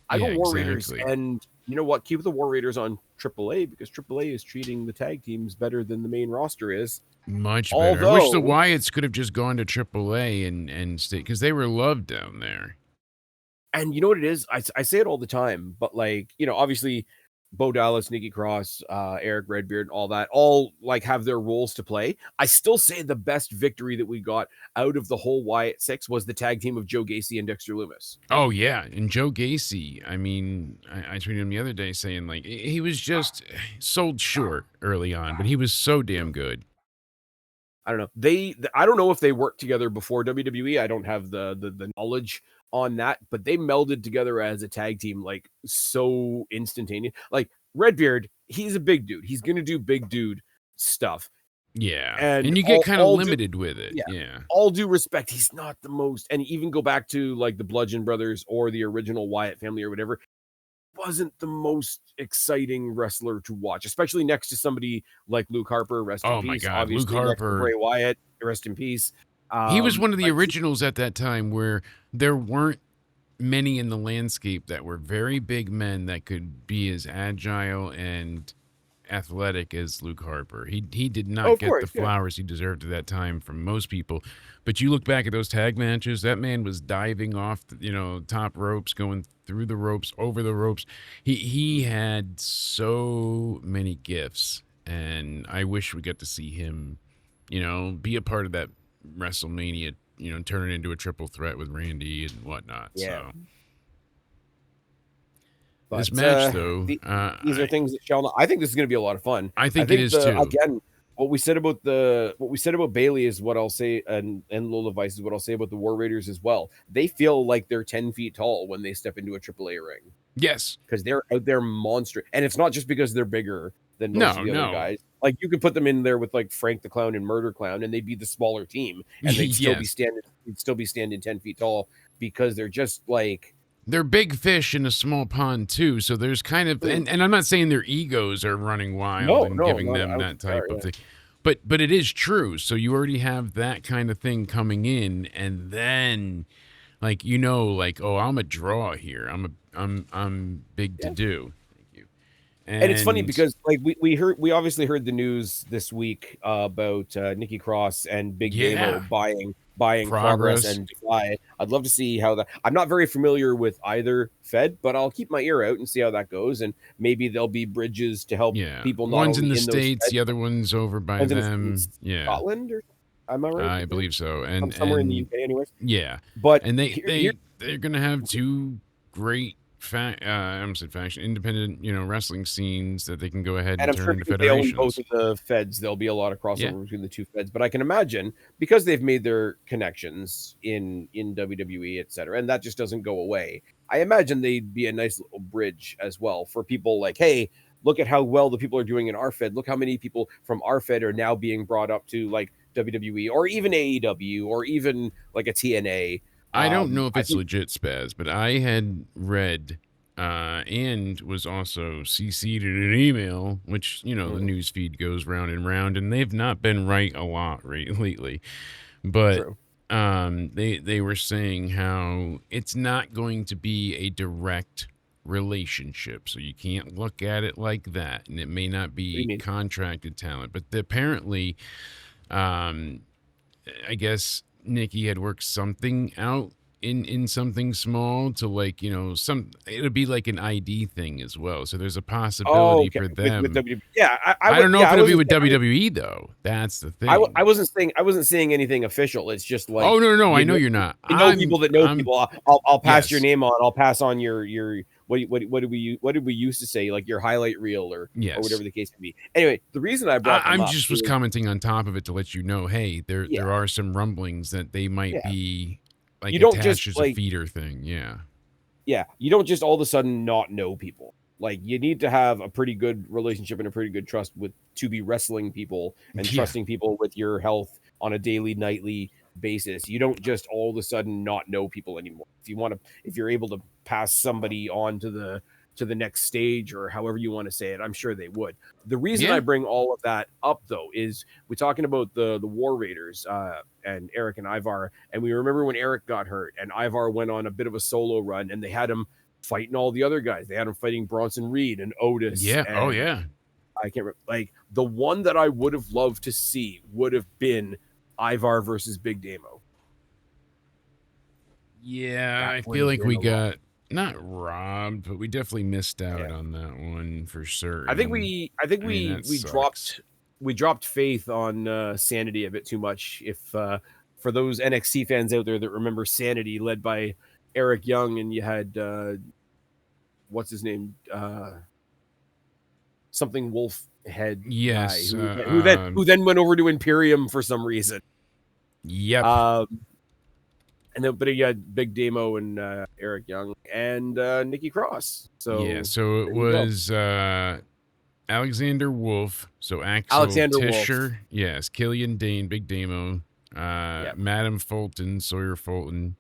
I go War Raiders, and you know what? Keep the War Raiders on AAA because AAA is treating the tag teams better than the main roster is. Much better. I wish the Wyatts could have just gone to AAA and stay because they were loved down there. And you know what it is? I say it all the time, but obviously Bo Dallas, Nikki Cross, Eric Redbeard, all that, all like have their roles to play. I still say the best victory that we got out of the whole Wyatt Six was the tag team of Joe Gacy and Dexter Loomis. Oh yeah, and Joe Gacy. I mean, I tweeted him the other day saying like he was just sold short early on, but he was so damn good. I don't know. I don't know if they worked together before WWE. I don't have the knowledge on that, but they melded together as a tag team like so instantaneous. Like Redbeard, he's a big dude. He's gonna do big dude stuff. Yeah, And and you get kind of limited with it. Yeah. all due respect, he's not the most, and even go back to like the Bludgeon Brothers or the original Wyatt family or whatever, wasn't the most exciting wrestler to watch, especially next to somebody like Luke Harper, rest in Oh my peace. God, Luke Obviously, next to Harper. Bray Wyatt, rest in peace. He was one of the But originals at that time where there weren't many in the landscape that were very big men that could be as agile and athletic as Luke Harper. He did oh, not of get the course, yeah. flowers he deserved at that time from most people. But you look back at those tag matches, that man was diving off, top ropes, going through the ropes, over the ropes. He had so many gifts, and I wish we got to see him, be a part of that WrestleMania, turn it into a triple threat with Randy and whatnot. Yeah. So this But match, though, these are things that shall not. I think this is going to be a lot of fun. I think it is too. Again, what we said about Bailey is what I'll say, and Lola Vice is what I'll say about the War Raiders as well. They feel like they're 10 feet tall when they step into a AAA ring. Yes, because they're out there monstrous, and it's not just because they're bigger than most of the other guys. Like you could put them in there with like Frank the Clown and Murder Clown, and they'd be the smaller team, and they'd still be standing 10 feet tall because they're just like. They're big fish in a small pond too, so there's kind of, and I'm not saying their egos are running wild and giving them that type of thing, but it is true. So you already have that kind of thing coming in, and then, like oh, I'm a draw here. I'm big to do. Thank you. And it's funny because like we obviously heard the news this week about Nikki Cross and Big Damo buying Progress and Fly. I'd love to see how that. I'm not very familiar with either Fed, but I'll keep my ear out and see how that goes. And maybe there'll be bridges to help people. Not one's only in the States, the other one's over by them. Scotland, or am I right? I believe so. And somewhere in the UK, anyways. Yeah, but and they're gonna have two great. Independent, wrestling scenes that they can go ahead and turn into federations. They own both of the feds. There'll be a lot of crossover between the two feds, but I can imagine because they've made their connections in WWE, etc., and that just doesn't go away. I imagine they'd be a nice little bridge as well for people like, hey, look at how well the people are doing in our fed. Look how many people from our fed are now being brought up to like WWE or even AEW or even like a TNA. I don't know if it's legit, Spaz, but I had read and was also CC'd in an email, which, the news feed goes round and round, and they've not been right a lot lately. But they were saying how it's not going to be a direct relationship, so you can't look at it like that, and it may not be contracted talent. But apparently, I guess Nikki had worked something out in something small to like, it'll be like an ID thing as well. So there's a possibility for them. With I don't know if it'll be with WWE though. That's the thing. I wasn't saying anything official. It's just like, oh no, I know you're not. People that know people. I'll pass your name on. I'll pass on your what did we used to say, like your highlight reel or whatever the case may be. Anyway, the reason I brought was commenting on top of it to let you know, hey, there are some rumblings that they might be like you don't attached just, as a feeder thing. Yeah, you don't just all of a sudden not know people. Like you need to have a pretty good relationship and a pretty good trust to be wrestling people and trusting people with your health on a daily, nightly basis. You don't just all of a sudden not know people anymore. If you're able to pass somebody on to the next stage or however you want to say it, I'm sure they would. The reason I bring all of that up though is we're talking about the War Raiders and Eric and Ivar, and we remember when Eric got hurt and Ivar went on a bit of a solo run and they had him fighting all the other guys. They had him fighting Bronson Reed and Otis. Yeah. And I can't remember. Like the one that I would have loved to see would have been Ivar versus Big Damo. Yeah, I feel like we got not robbed, but we definitely missed Yeah. out on that one for I think certain. we I think I mean, we that we sucks. dropped faith on Sanity a bit too much. If for those NXT fans out there that remember Sanity, led by Eric Young, and you had what's his name, something Wolf head guy Yes. who then went over to Imperium for some reason. Yep. Um, and then but you had Big Damo and Eric Young and Nikki Cross. Yeah. So So it there you go, was Alexander Wolf. So Axel Alexander Wolf. Tischer. Yes. Killian Dane, Big Damo. Yeah. Madam Fulton, Sawyer Fulton,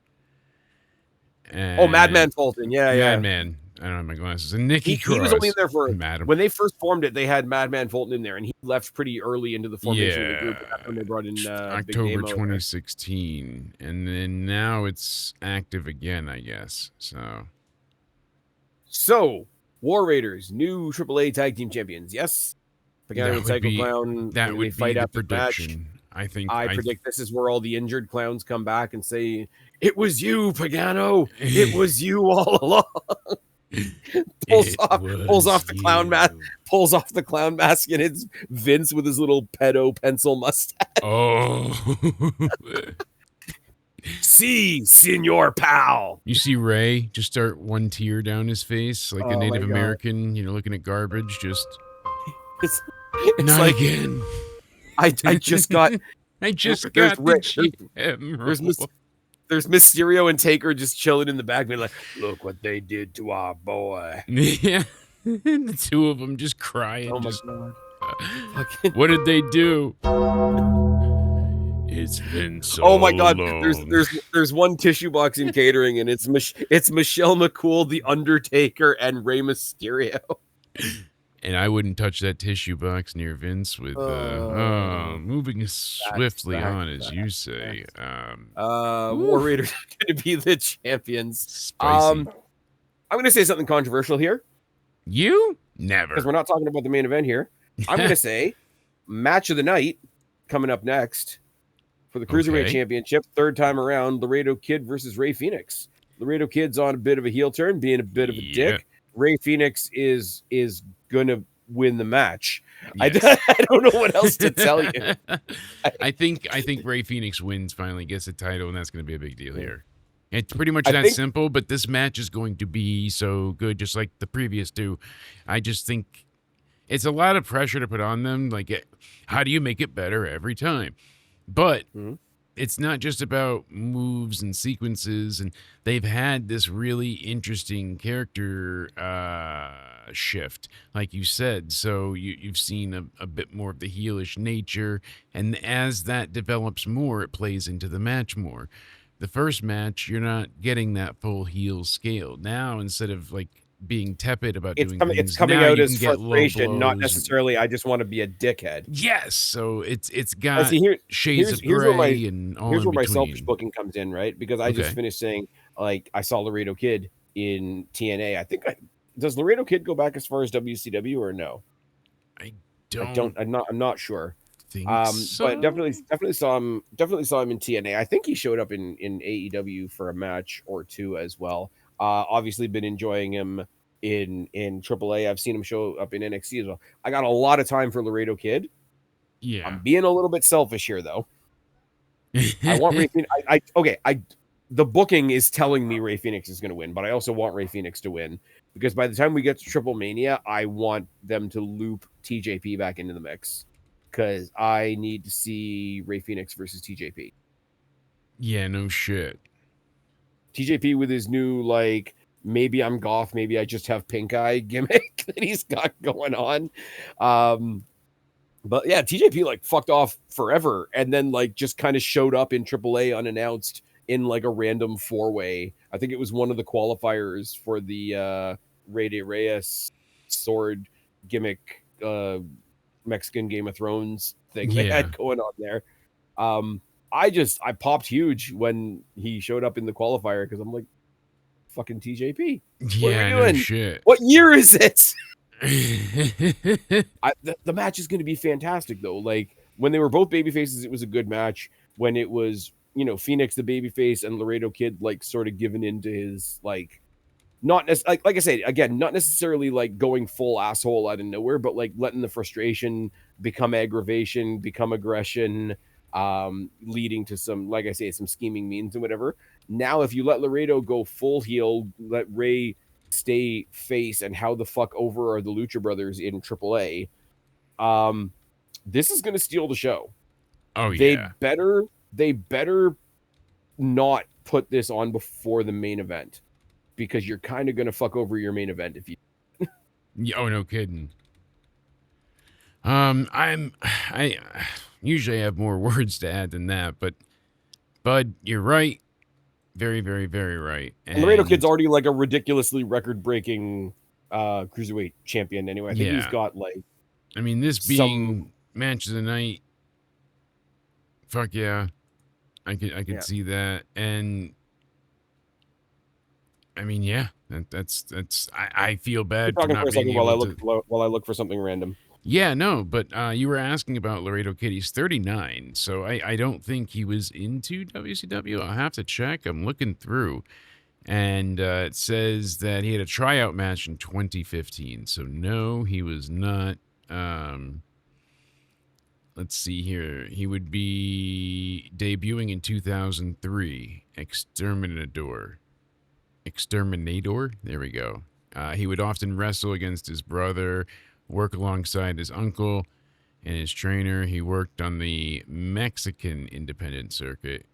Oh, and Madman Fulton. Yeah, yeah. Madman. I don't have my glasses. And Nikki He was only in Cross. there for Madam. when they first formed it. They had Madman Fulton in there, and he left pretty early into the formation of the group. Yeah. And that's when they brought in Big October Damo there. 2016. And then now it's active again, I guess. So, War Raiders, new AAA Tag Team Champions. Yes, Pagano and Psycho Clown. That They would be fight the after the match. prediction. I think I predict this is where all the injured clowns come back and say, "It was you, Pagano. It was you all along." pulls off the clown mask. Pulls off the clown mask, and it's Vince with his little pedo pencil mustache. Oh. See, Senor Pal. You see Ray just start one tear down his face like a Native American, looking at garbage, just It's not like again. I just got I just there's got the GM. There's Mysterio and Taker just chilling in the back, being like, "Look what they did to our boy." Yeah, the two of them just crying. Oh my god! What did they do? It's been so oh my god! long. There's one tissue box in catering, and it's Michelle McCool, The Undertaker, and Rey Mysterio. And I wouldn't touch that tissue box near Vince with moving swiftly on, as you say. War Raiders are going to be the champions. Spicy. I'm going to say something controversial here. You? Never. Because we're not talking about the main event here. I'm going to say match of the night coming up next for the Cruiserweight Championship. Third time around, Laredo Kid versus Rey Fenix. Laredo Kid's on a bit of a heel turn, being a bit of a dick. Rey Fenix is going to win the match. Yes. I don't know what else to tell you. I think Rey Fenix wins, finally gets the title, and that's going to be a big deal here. It's pretty much that simple, but this match is going to be so good, just like the previous two. I just think it's a lot of pressure to put on them. Like, how do you make it better every time? But it's not just about moves and sequences, and they've had this really interesting character shift, like you said. So you've seen a bit more of the heelish nature, and as that develops more, it plays into the match more. The first match, you're not getting that full heel scale. Now, instead of like being tepid about doing things, it's coming out as frustration, not necessarily I just want to be a dickhead. Yes, so it's got shades of gray and all. Here's where my selfish booking comes in, right? Because I just finished saying, like, I saw Laredo Kid in TNA. I think does Laredo Kid go back as far as WCW or no? I'm not sure. So. But definitely saw him in TNA. I think he showed up in AEW for a match or two as well. Obviously been enjoying him in AAA. I've seen him show up in NXT as well. I got a lot of time for Laredo Kid. Yeah, I'm being a little bit selfish here though. I want Rey Fenix. The booking is telling me Rey Fenix is going to win, but I also want Rey Fenix to win because by the time we get to Triple Mania, I want them to loop TJP back into the mix because I need to see Rey Fenix versus TJP. Yeah, no shit. TJP with his new, like, maybe I'm goth, maybe I just have pink eye gimmick that he's got going on. But yeah, TJP like fucked off forever and then like just kind of showed up in AAA unannounced in like a random 4-way. I think it was one of the qualifiers for the Rey de Reyes sword gimmick Mexican Game of Thrones thing they had going on there. I popped huge when he showed up in the qualifier because I'm like, fucking TJP. What are we doing? No shit. What year is it? The match is going to be fantastic though. Like when they were both baby faces, it was a good match. When it was, Phoenix the baby face and Laredo Kid like sort of giving into his like not like I said again, not necessarily like going full asshole out of nowhere, but like letting the frustration become aggravation, become aggression, leading to some, like I say, some scheming means and whatever. Now, if you let Laredo go full heel, let Ray stay face, and how the fuck over are the Lucha Brothers in AAA? This is going to steal the show. Oh They yeah. better not put this on before the main event, because you're kind of going to fuck over your main event if you. Oh, no kidding. I usually have more words to add than that, but Bud, you're right. Very, very, very right. And Laredo And Kid's already like a ridiculously record-breaking cruiserweight champion anyway. I think he's yeah, got like I mean, this some. being match of the night, fuck yeah, I could Yeah. see that. And I mean, yeah, that's I feel Keep bad for talking for not a being second while able to. I look for something random. Yeah, no, but you were asking about Laredo Kid. He's 39, so I don't think he was into WCW. I'll have to check. I'm looking through, and it says that he had a tryout match in 2015. So no, he was not. Let's see here. He would be debuting in 2003. Exterminator. There we go. He would often wrestle against his brother, work alongside his uncle and his trainer. He worked on the Mexican independent circuit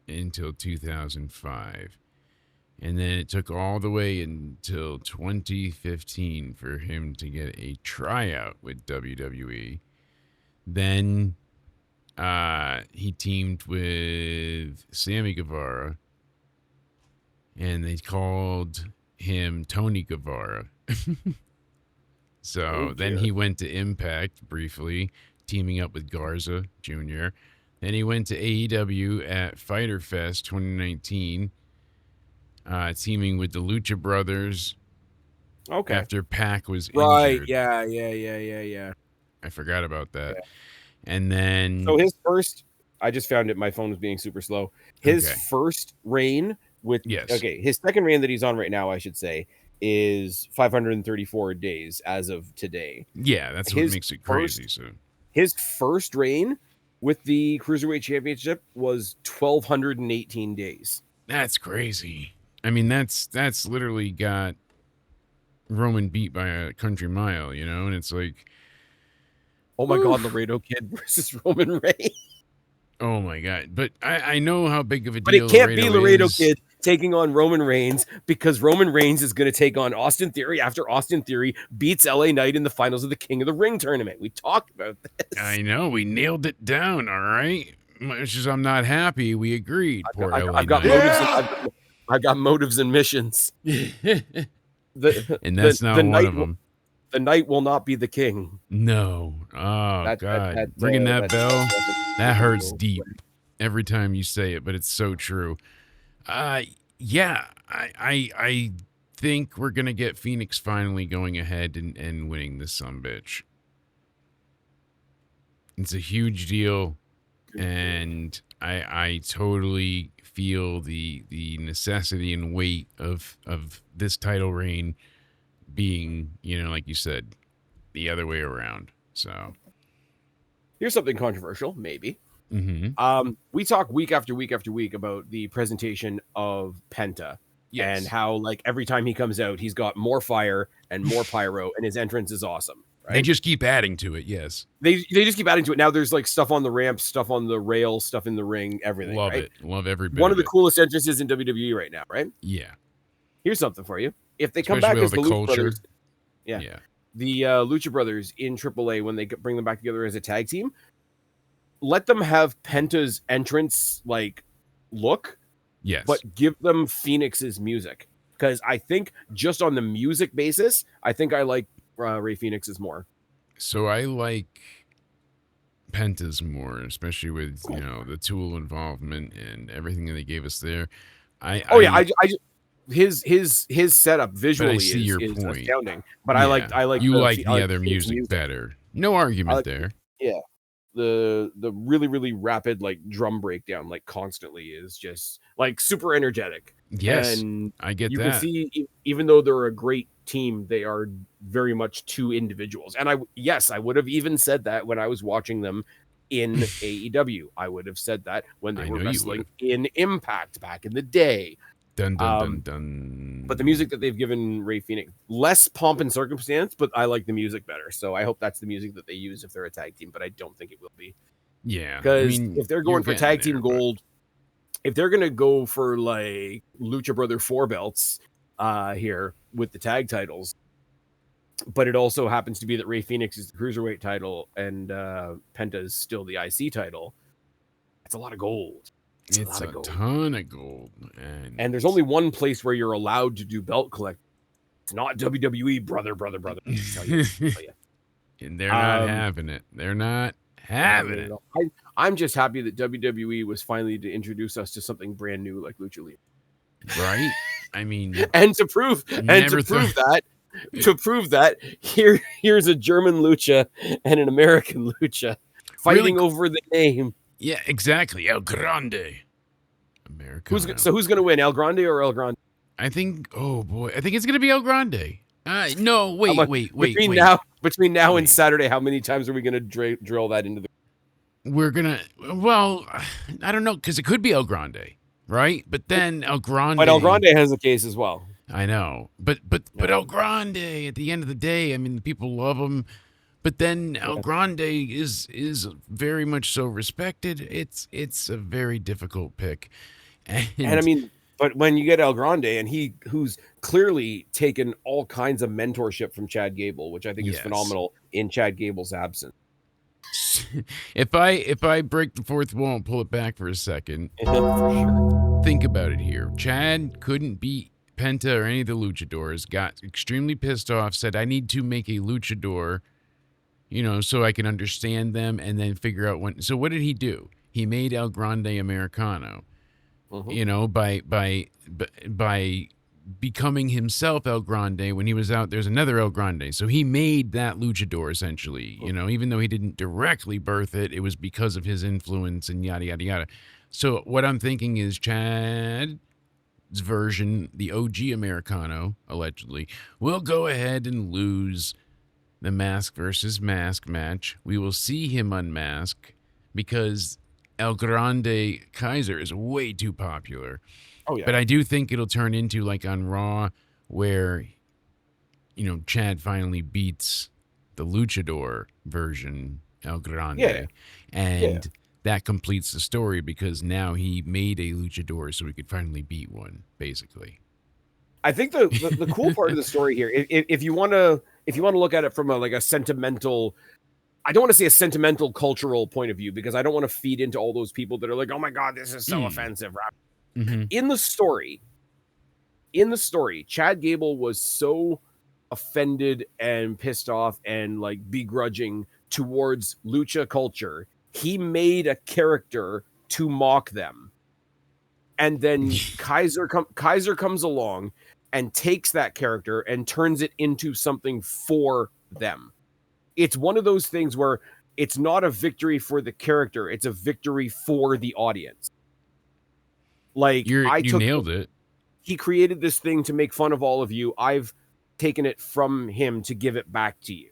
until 2005. And then it took all the way until 2015 for him to get a tryout with WWE. Then he teamed with Sammy Guevara, and they called him Tony Guevara. So then he went to Impact briefly, teaming up with Garza Jr. Then he went to AEW at Fyter Fest 2019, teaming with the Lucha Brothers. Okay. After Pac was Right. injured. Yeah. I forgot about that. Yeah. And then. So his first, I just found it. My phone was being super slow. His Okay. first reign with, Yes. okay, his second reign that he's on right now, I should say, is 534 days as of today. Yeah, that's what makes it crazy. So his first reign with the Cruiserweight Championship was 1,218 days. That's crazy. I mean, that's literally got Roman beat by a country mile, you know? And it's like, oh my God, Laredo Kid versus Roman Reigns. Oh my God. But I know how big of a deal But it can't be Laredo is. Kid taking on Roman Reigns, because Roman Reigns is going to take on Austin Theory after Austin Theory beats LA Knight in the finals of the King of the Ring tournament. We talked about this. I know. We nailed it down, all right? Much as I'm not happy, we agreed. I've got motives. I've got motives and missions. And that's not one of them. The Knight will not be the king. No. Oh, God. Ringing that bell, that hurts deep every time you say it, but it's so true. Yeah, I think we're going to get Phoenix finally going ahead and winning this sumbitch. It's a huge deal, and I totally feel the necessity and weight of this title reign being, you know, like you said, the other way around. So here's something controversial, maybe. Mm-hmm. We talk week after week after week about the presentation of Penta. Yes. And how, like, every time he comes out, he's got more fire and more pyro, and his entrance is awesome. Right? They just keep adding to it. Yes. They just keep adding to it. Now there's like stuff on the ramp, stuff on the rail, stuff in the ring, everything. Love right? it. Love every bit. One of the coolest entrances in WWE right now, right? Yeah. Here's something for you. If they Especially come back as the the Lucha culture. Brothers, the Lucha Brothers in AAA, when they bring them back together as a tag team, let them have Penta's entrance like look, yes, but give them Phoenix's music, because I think just on the music basis, I think I like Ray Phoenix's more. So I like Penta's more, especially with you know the Tool involvement and everything that they gave us there. His setup visually is astounding, but yeah. I like the other music better. No argument there. Yeah, the really rapid like drum breakdown like constantly is just like super energetic. Yes, And I get you can that. see, even though they're a great team, they are very much two individuals. And yes, I would have even said that when I was watching them in AEW. I would have said that when they I were know you would wrestling have. in Impact back in the day. Dun dun dun But the music dun. that they've given Ray Phoenix, less pomp and circumstance, but I like the music better. So I hope that's the music that they use if they're a tag team, but I don't think it will be. Yeah, I Because mean, if they're you're going for getting tag there, team but gold, if they're gonna go for like Lucha Brother 4 belts here with the tag titles, but it also happens to be that Ray Phoenix is the cruiserweight title and Penta is still the IC title, that's a lot of gold. It's a it's lot of a gold. ton of gold. And there's only one place where you're allowed to do belt collect. It's not WWE, brother. Tell you. And they're not Um, having it. They're not not having having it at it. all. I'm just happy that WWE was finally to introduce us to something brand new like Lucha Libre. Right? I mean, And to prove never thought. that, here's a German lucha and an American lucha Really? fighting over the name. Yeah, exactly. El Grande. Americano. Who's going to win, El Grande or El Grande? I think, oh boy, I think it's going to be El Grande. No, How wait, much wait, wait, between wait, now and wait. Saturday? How many times are we going to drill that into the? We're going to, well, I don't know, because it could be El Grande, right? But then El Grande. But El Grande has a case as well. I know. But El Grande, at the end of the day, I mean, people love him. But then El Grande is very much so respected. It's a very difficult pick. And I mean, but when you get El Grande and who's clearly taken all kinds of mentorship from Chad Gable, which I think is Yes. phenomenal in Chad Gable's absence. If I break the fourth wall and pull it back for a second, For sure. think about it here. Chad couldn't beat Penta or any of the luchadors, got extremely pissed off, said, I need to make a luchador, so I can understand them and then figure out when. So what did he do? He made El Grande Americano, by becoming himself El Grande. When he was out, there's another El Grande. So he made that luchador essentially, even though he didn't directly birth it, it was because of his influence and yada, yada, yada. So what I'm thinking is Chad's version, the OG Americano, allegedly, will go ahead and lose the mask versus mask match. We will see him unmask because El Grande Kaiser is way too popular. Oh yeah. But I do think it'll turn into like on Raw where, Chad finally beats the luchador version, El Grande. Yeah. And that completes the story because now he made a luchador so he could finally beat one, basically. I think the cool part of the story here, if you want to look at it from a sentimental, I don't want to say a sentimental cultural point of view because I don't want to feed into all those people that are like, oh my God, this is so offensive. Mm-hmm. In the story, Chad Gable was so offended and pissed off and like begrudging towards lucha culture. He made a character to mock them. And then Kaiser comes along and takes that character and turns it into something for them. It's one of those things where it's not a victory for the character, it's a victory for the audience. Like you nailed it. He created this thing to make fun of all of you. I've taken it from him to give it back to you.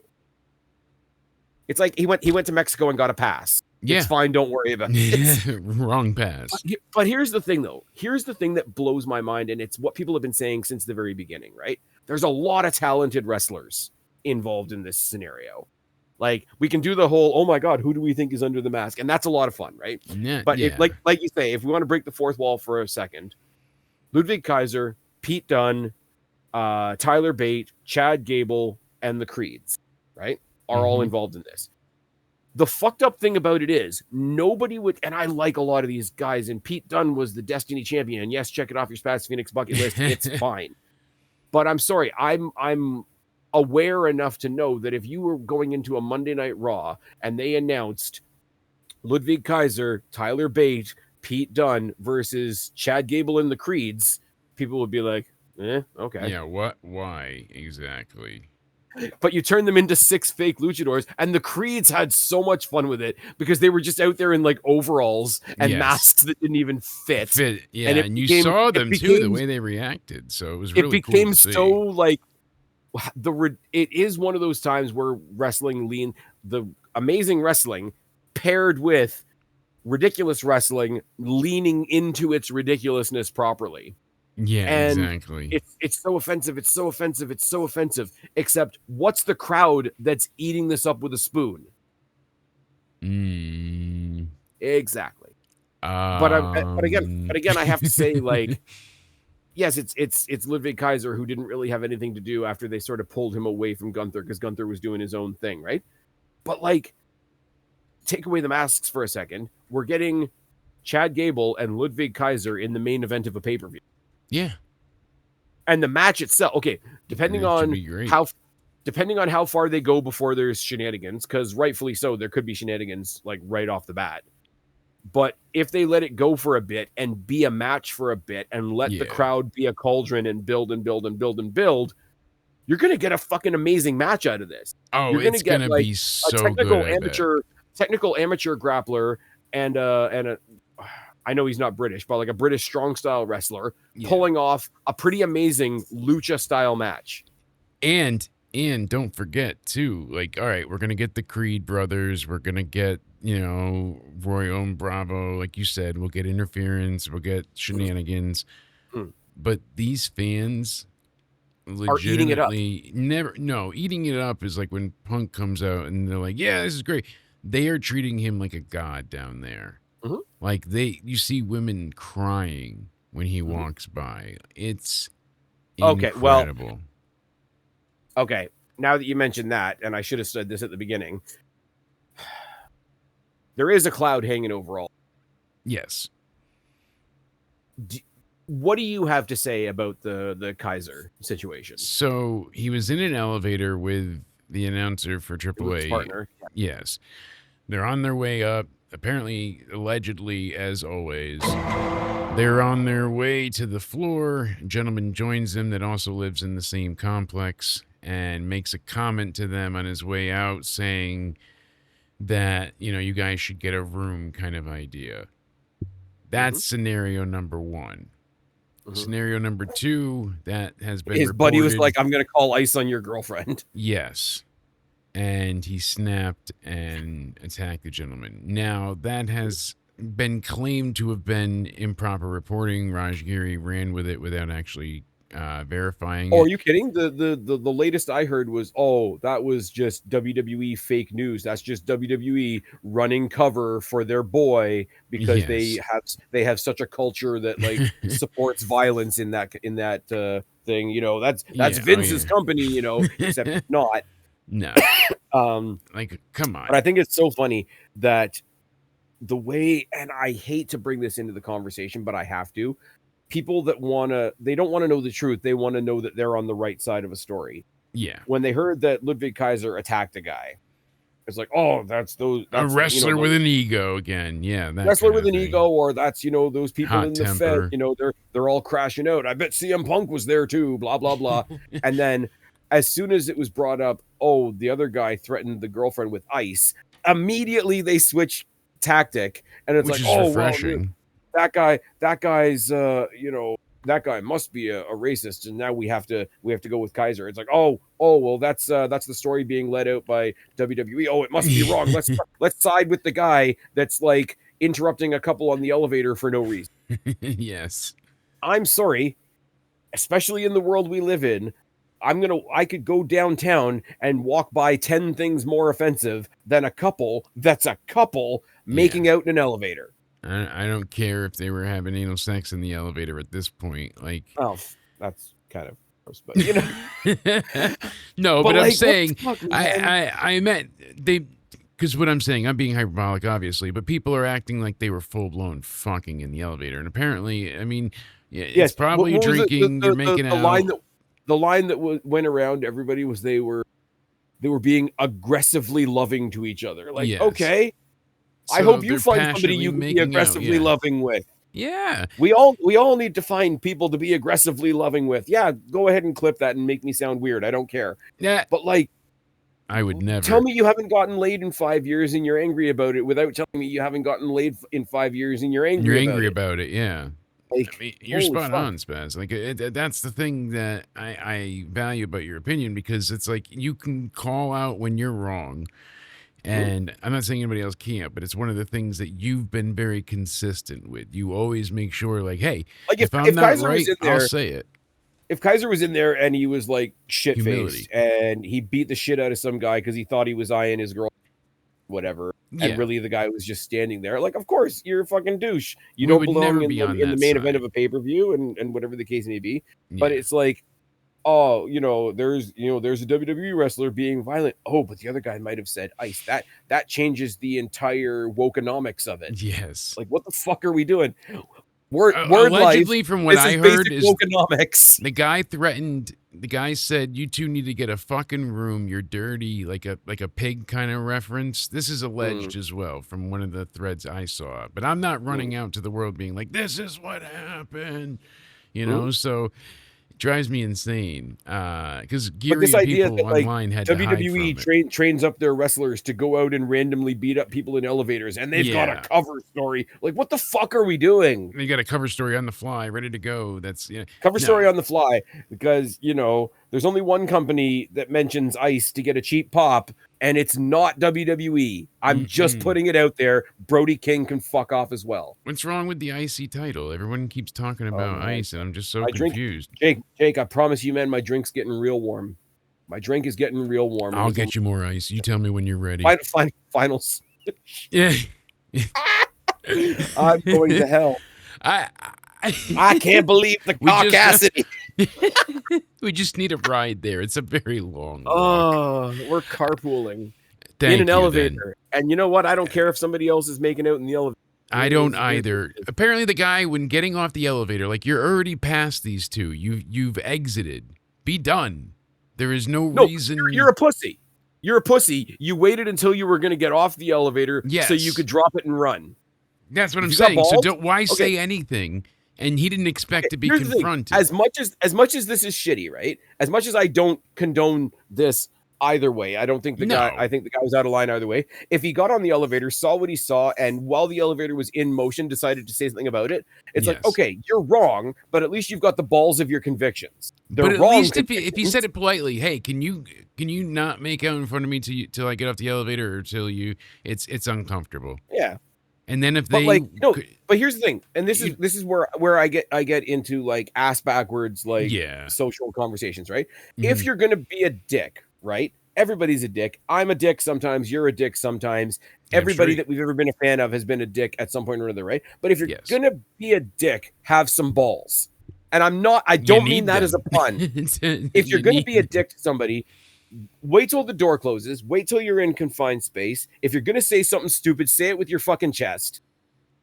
It's like he went to Mexico and got a pass. Yeah. It's fine. Don't worry about it. Wrong pass. But here's the thing, though. Here's the thing that blows my mind, and it's what people have been saying since the very beginning, right? There's a lot of talented wrestlers involved in this scenario. Like, we can do the whole, oh my God, who do we think is under the mask? And that's a lot of fun, right? Yeah, but if, like you say, if we want to break the fourth wall for a second, Ludwig Kaiser, Pete Dunne, Tyler Bate, Chad Gable, and the Creeds, right, are all involved in this. The fucked up thing about it is nobody would, and I like a lot of these guys, and Pete Dunne was the Destiny champion, and yes, check it off your Spaz Phoenix bucket list. It's fine. But I'm sorry, I'm aware enough to know that if you were going into a Monday Night Raw and they announced Ludwig Kaiser, Tyler Bate, Pete Dunne versus Chad Gable and the Creeds, people would be like, okay. Yeah, what? Why exactly? but you turn them into 6 fake luchadors, and the Creeds had so much fun with it because they were just out there in like overalls and masks that didn't even fit. Yeah, And and you saw them too, the way they reacted. So it was really cool to see. So like it is one of those times where wrestling the amazing wrestling paired with ridiculous wrestling leaning into its ridiculousness properly. Yeah, and exactly. It's so offensive. It's so offensive. It's so offensive. Except, what's the crowd that's eating this up with a spoon? Exactly. But again, I have to say, like, yes, it's Ludwig Kaiser, who didn't really have anything to do after they sort of pulled him away from Gunther because Gunther was doing his own thing, right? But like, take away the masks for a second. We're getting Chad Gable and Ludwig Kaiser in the main event of a pay-per-view. Yeah. And the match itself, okay, depending on how far they go before there's shenanigans, because rightfully so, there could be shenanigans like right off the bat. But if they let it go for a bit and be a match for a bit and let the crowd be a cauldron and build and build and build and build, you're gonna get a fucking amazing match out of this. Oh, you're it's gonna be so good. Technical amateur grappler and a I know he's not British, but like a British strong style wrestler pulling off a pretty amazing lucha style match. And don't forget too, like, all right, we're gonna get the Creed brothers, we're gonna get, Royal and Bravo, like you said, we'll get interference, we'll get shenanigans. But these fans are eating it up. Eating it up is like when Punk comes out and they're like, yeah, this is great. They are treating him like a god down there. Like you see women crying when he walks by. It's incredible. Okay, now that you mentioned that, and I should have said this at the beginning, there is a cloud hanging over all. Yes. What do you have to say about the Kaiser situation? So he was in an elevator with the announcer for AAA. His partner. Yes. They're on their way up. Apparently, allegedly, as always, they're on their way to the floor. A gentleman joins them that also lives in the same complex and makes a comment to them on his way out saying that, you guys should get a room kind of idea. That's scenario number one. Scenario number two, that has been his reported. Buddy was like, I'm going to call ice on your girlfriend. Yes. And he snapped and attacked the gentleman. Now, that has been claimed to have been improper reporting. Raj Giri ran with it without actually verifying it. Are you kidding? The latest I heard was, that was just WWE fake news. That's just WWE running cover for their boy because they have such a culture that like supports violence in that thing. That's Vince's company. Except it's not. No. Like, come on. But I think it's so funny that the way, and I hate to bring this into the conversation, but I have to. People that they don't want to know the truth. They want to know that they're on the right side of a story. Yeah. When they heard that Ludwig Kaiser attacked a guy, it's like, that's a wrestler with an ego again. Yeah. Wrestler with an ego, or that's, those people hot in the Fed, they're all crashing out. I bet CM Punk was there too, blah, blah, blah. And then as soon as it was brought up, the other guy threatened the girlfriend with ice, immediately they switched tactic. And it's which like, is refreshing. That guy's that guy must be a racist, and now we have to go with Kaiser. It's like, well, that's the story being led out by WWE. It must be wrong. Let's side with the guy that's like interrupting a couple on the elevator for no reason. Yes. I'm sorry, especially in the world we live in. I could go downtown and walk by 10 things more offensive than a couple making out in an elevator. I don't care if they were having anal sex in the elevator at this point. Like, that's kind of gross, but no, but I'm saying I meant because what I'm saying, I'm being hyperbolic, obviously, but people are acting like they were full blown fucking in the elevator, and apparently, I mean, it's probably drinking. You're making out. The line that went around everybody was they were being aggressively loving to each other. Like, okay. So I hope you find somebody you can be aggressively loving with. Yeah. We all need to find people to be aggressively loving with. Yeah, go ahead and clip that and make me sound weird. I don't care. Yeah. But like, I would never. tell me you haven't gotten laid in 5 years and you're angry about it without telling me you haven't gotten laid in 5 years and you're angry about it. Yeah. Like, I mean, you're spot on, Spaz. Like that's the thing that I value about your opinion, because it's like you can call out when you're wrong. And I'm not saying anybody else can't, but it's one of the things that you've been very consistent with. You always make sure, like, hey, like if I'm if not Kaiser right, was in there, I'll say it. If Kaiser was in there and he was like Humility. shit-faced and he beat the shit out of some guy because he thought he was eyeing his girl, whatever, and really the guy was just standing there, like, of course, you're a fucking douche. You don't belong in the main event of a pay-per-view and whatever the case may be. Yeah. But it's like, oh, there's a WWE wrestler being violent. Oh, but the other guy might have said ice. That changes the entire wokenomics of it. Yes. Like, what the fuck are we doing? Word allegedly, life, from what I heard, is wokenomics. the guy threatened. The guy said, "You two need to get a fucking room. You're dirty," like a pig kind of reference. This is alleged as well from one of the threads I saw. But I'm not running out to the world being like, "This is what happened," So it drives me insane. Because this idea that online had WWE trains up their wrestlers to go out and randomly beat up people in elevators, and they've got a cover story. Like, what the fuck are we doing? They got a cover story on the fly, ready to go. That's cover story on the fly, because there's only one company that mentions ice to get a cheap pop, and it's not WWE. I'm just putting it out there. Brody King can fuck off as well. What's wrong with the IC title? Everyone keeps talking about ice, and I'm just so confused. Jake, I promise you, man, my drink's getting real warm. My drink is getting real warm. I'll get you more ice. You tell me when you're ready. Finals. Yeah. I'm going to hell. I can't believe the caucasity. We just need a ride there. It's a very long walk. Oh, we're carpooling in an elevator. And you know what? I don't care if somebody else is making out in the elevator. I don't either. Apparently, the guy, when getting off the elevator, like, you're already past these two. You've exited. Be done. There is no reason. You're a pussy. You're a pussy. You waited until you were going to get off the elevator so you could drop it and run. That's what I'm saying. So why say anything? And he didn't expect to be confronted. As much as this is shitty, right? As much as I don't condone this either way, I don't think I think the guy was out of line either way. If he got on the elevator, saw what he saw, and while the elevator was in motion, decided to say something about it, it's like, okay, you're wrong, but at least you've got the balls of your convictions. But at least if he said it politely, hey, can you not make out in front of me till I get off the elevator, or till it's uncomfortable. Yeah. And then if but here's the thing, and this is where I get into like ass backwards social conversations, right? If you're gonna be a dick, right? Everybody's a dick. I'm a dick sometimes. You're a dick sometimes. Everybody that we've ever been a fan of has been a dick at some point or another, right? But if you're gonna be a dick, have some balls. And I don't mean that as a pun. If you're gonna be a dick to somebody, wait till the door closes. Wait till you're in confined space. If you're going to say something stupid, say it with your fucking chest.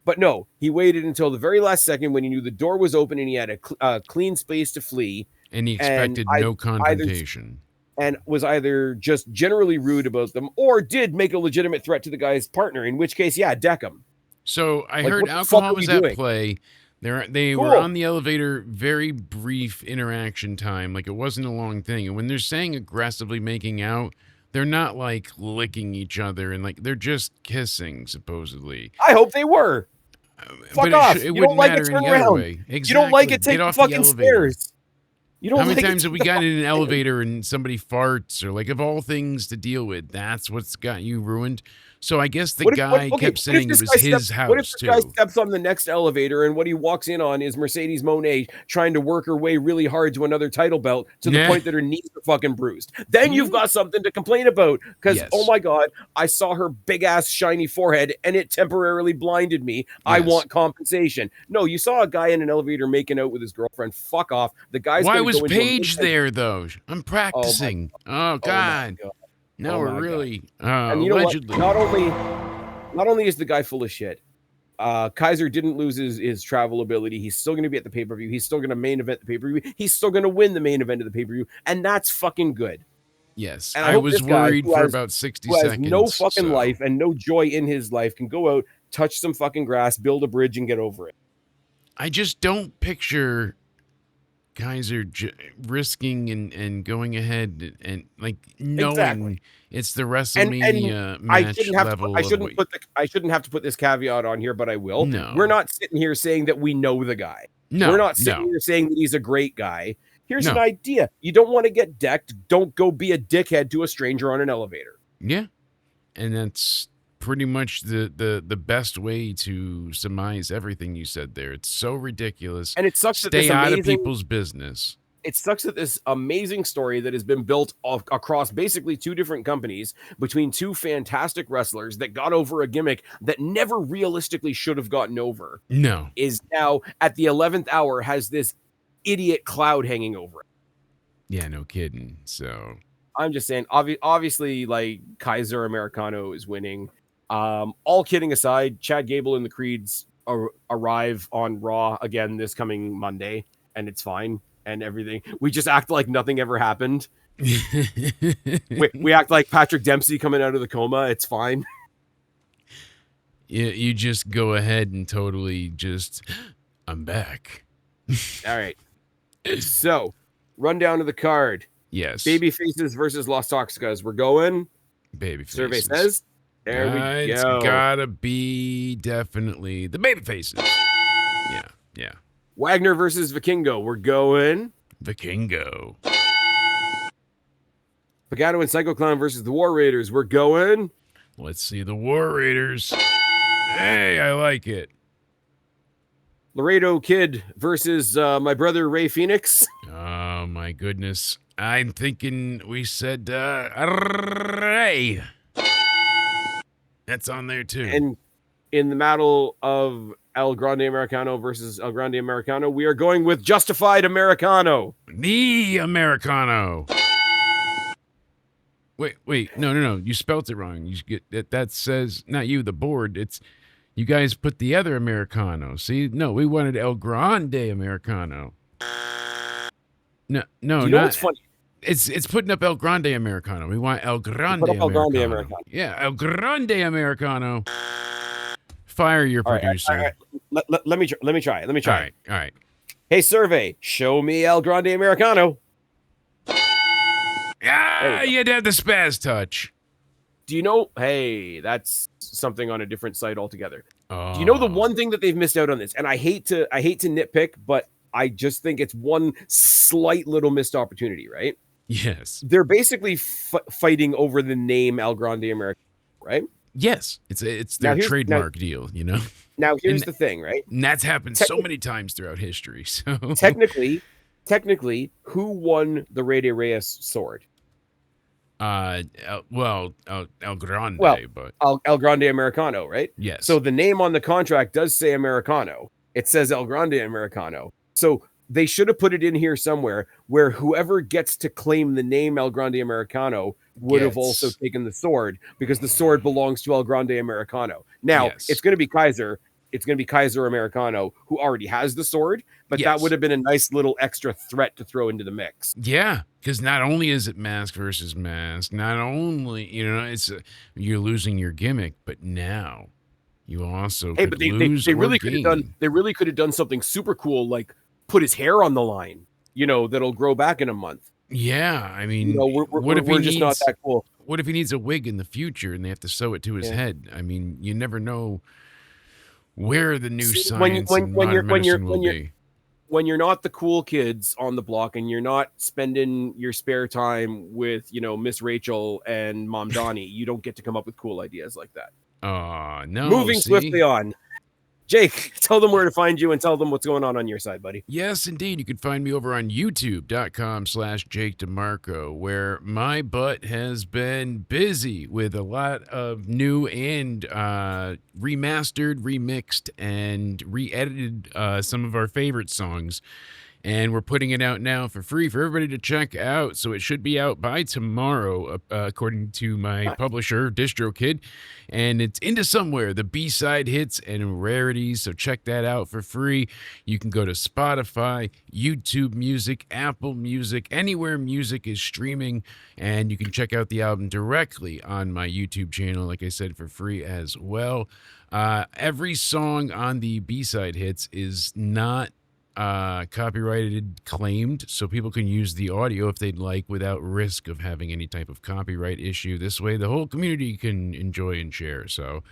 But no, he waited until the very last second when he knew the door was open and he had a clean space to flee. And he expected no confrontation. And was either just generally rude about them or did make a legitimate threat to the guy's partner, in which case, deck him. So I heard alcohol was at play. They were on the elevator, very brief interaction time. Like, it wasn't a long thing. And when they're saying aggressively making out, they're not like licking each other, and like they're just kissing, supposedly. I hope they were. Fuck off. It wouldn't matter any other way. Exactly. You don't like it, take the fucking stairs. How many times have we gotten in an elevator and somebody farts, or like, of all things to deal with, that's what's got you ruined? So I guess the guy kept saying it was his house, what if this guy steps on the next elevator and what he walks in on is Mercedes Moné trying to work her way really hard to another title belt to the point that her knees are fucking bruised? Then you've got something to complain about, because, oh my God, I saw her big-ass shiny forehead and it temporarily blinded me. I want compensation. No, you saw a guy in an elevator making out with his girlfriend. Fuck off. The guy's Why was Paige there, though? I'm practicing. Oh, God. No, we're really and you know allegedly. What? Not only is the guy full of shit, Kaiser didn't lose his travel ability. He's still going to be at the pay-per-view. He's still going to main event the pay-per-view. He's still going to win the main event of the pay-per-view, and that's fucking good. Yes, and I was worried for about 60 seconds. Has no fucking life and no joy in his life, can go out, touch some fucking grass, build a bridge, and get over it. I just don't picture Kaiser risking and going ahead and like Exactly. knowing it's the And WrestleMania match level of what. I shouldn't have to put this caveat on here, but I will. We're No, not sitting here saying that we know the guy. We're no, not sitting no, here saying that he's a great guy. Here's an no. idea. You don't want to get decked. Don't go be a dickhead to a stranger on an elevator. Yeah, and that's pretty much the best way to surmise everything you said there. It's so ridiculous. And Stay out of people's business. it sucks that this amazing story that has been built across basically two different companies between two fantastic wrestlers that got over a gimmick that never realistically should have gotten over No. is now at the 11th hour has this idiot cloud hanging over it. Yeah, no kidding. So I'm just saying, obviously, like Kaiser Americano is winning. All kidding aside, Chad Gable and the Creeds arrive on Raw again this coming Monday, and it's fine and everything. We just act like nothing ever happened. we act like Patrick Dempsey coming out of the coma. It's fine. You just go ahead and totally just, I'm back. All right. So, rundown of the card. Yes. Baby faces versus Los Toxicas. We're going. Baby faces. Survey says. There we go. It's gotta be definitely the baby faces. Yeah. Wagner versus Vikingo. We're going. Vikingo. Pagano and Psycho Clown versus the War Raiders. We're going. Let's see the War Raiders. Hey, I like it. Laredo Kid versus my brother Ray Phoenix. Oh my goodness. I'm thinking we said Ray. That's on there too. And in the battle of El Grande Americano versus El Grande Americano, we are going with Justified Americano. The Americano. Wait. No. You spelt it wrong. You get that says not you, the board. It's you guys put the other Americano. See, no, we wanted El Grande Americano. No, you know not. what's funny? It's putting up El Grande Americano. We want El Grande Americano. El Grande Americano. Yeah, El Grande Americano. Fire your producer. All right. Let me try it. All right. Hey, survey, show me El Grande Americano. Ah, you'd have the spaz touch. Do you know? Hey, that's something on a different site altogether. Oh. Do you know the one thing that they've missed out on this? And I hate to nitpick, but I just think it's one slight little missed opportunity, right? Yes. They're basically fighting over the name El Grande Americano, right? Yes, it's their trademark deal, you know. Now here's the thing, right? And that's happened so many times throughout history. So technically, who won the Rey de Reyes sword? El Grande, but El Grande Americano, right? Yes. So the name on the contract does say Americano. It says El Grande Americano. So they should have put it in here somewhere where whoever gets to claim the name El Grande Americano would have also taken the sword because the sword belongs to El Grande Americano. Now, it's going to be Kaiser. It's going to be Kaiser Americano who already has the sword, but that would have been a nice little extra threat to throw into the mix. Yeah, because not only is it mask versus mask, not only, it's you're losing your gimmick, but now you also they really could have done something super cool like put his hair on the line, that'll grow back in a month. Yeah, I mean, we're just not that cool. What if he needs a wig in the future and they have to sew it to his head? I mean, you never know where the new science and modern medicine will be. When you're not the cool kids on the block and you're not spending your spare time with, Miss Rachel and Mom Donnie, you don't get to come up with cool ideas like that. No. Moving swiftly on. Jake, tell them where to find you and tell them what's going on your side, buddy. Yes, indeed. You can find me over on youtube.com/Jake DeMarco, where my butt has been busy with a lot of new and remastered, remixed, and re-edited some of our favorite songs. and we're putting it out now for free for everybody to check out. So it should be out by tomorrow, according to my publisher, DistroKid, and it's into somewhere, the B-side hits and rarities. So check that out for free. You can go to Spotify, YouTube Music, Apple Music, anywhere music is streaming, and you can check out the album directly on my YouTube channel, like I said, for free as well. Every song on the B-side hits is not copyrighted claimed, so people can use the audio if they'd like without risk of having any type of copyright issue. This way the whole community can enjoy and share, so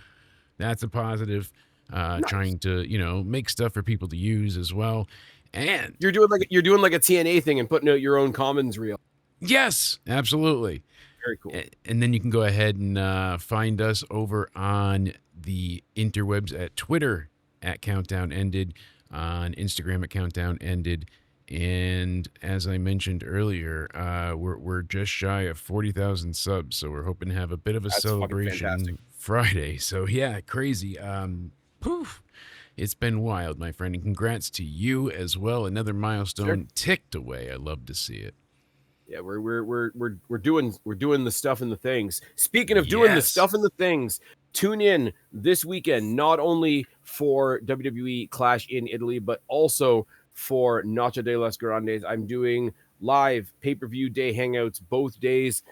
that's a positive. Nice. Trying to make stuff for people to use as well. And you're doing like a TNA thing and putting out your own commons reel. Yes, absolutely. Very cool. And then you can go ahead and find us over on the interwebs at Twitter at Countdown Ended, on Instagram at Countdown Ended, and as I mentioned earlier, we're just shy of 40,000 subs, so we're hoping to have a bit of a celebration Friday. So yeah, crazy. Poof. It's been wild, my friend, and congrats to you as well. Another milestone ticked away. I love to see it. Yeah, we're doing the stuff and the things. Speaking of doing the stuff and the things, tune in this weekend, not only for WWE Clash in Italy, but also for Noche de las Grandes. I'm doing live pay-per-view day hangouts both days.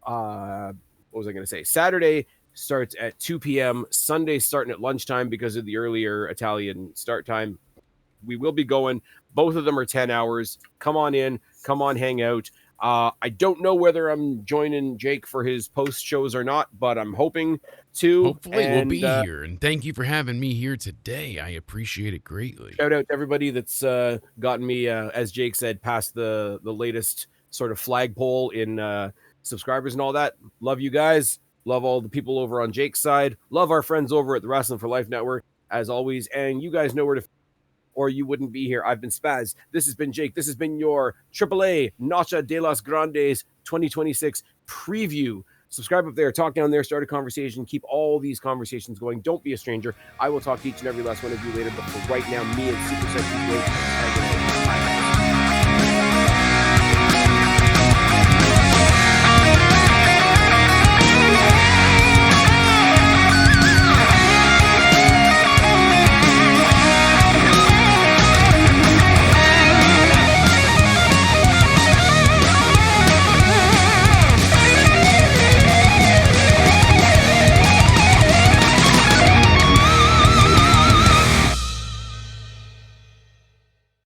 What was I going to say? Saturday starts at 2 p.m. Sunday starting at lunchtime because of the earlier Italian start time. We will be going. Both of them are 10 hours. Come on in. Come on, hang out. I don't know whether I'm joining Jake for his post shows or not, but I'm hoping to. Hopefully we'll be here. And thank you for having me here today. I appreciate it greatly. Shout out to everybody that's gotten me, as Jake said, past the latest sort of flagpole in subscribers and all that. Love you guys. Love all the people over on Jake's side. Love our friends over at the Wrestling for Life Network, as always. And you guys know where to, or you wouldn't be here. I've been Spaz. This has been Jake. This has been your AAA Noche de las Grandes 2026 preview. Subscribe up there, talk down there, start a conversation, keep all these conversations going. Don't be a stranger. I will talk to each and every last one of you later, but for right now, me and Super Sexy Jake.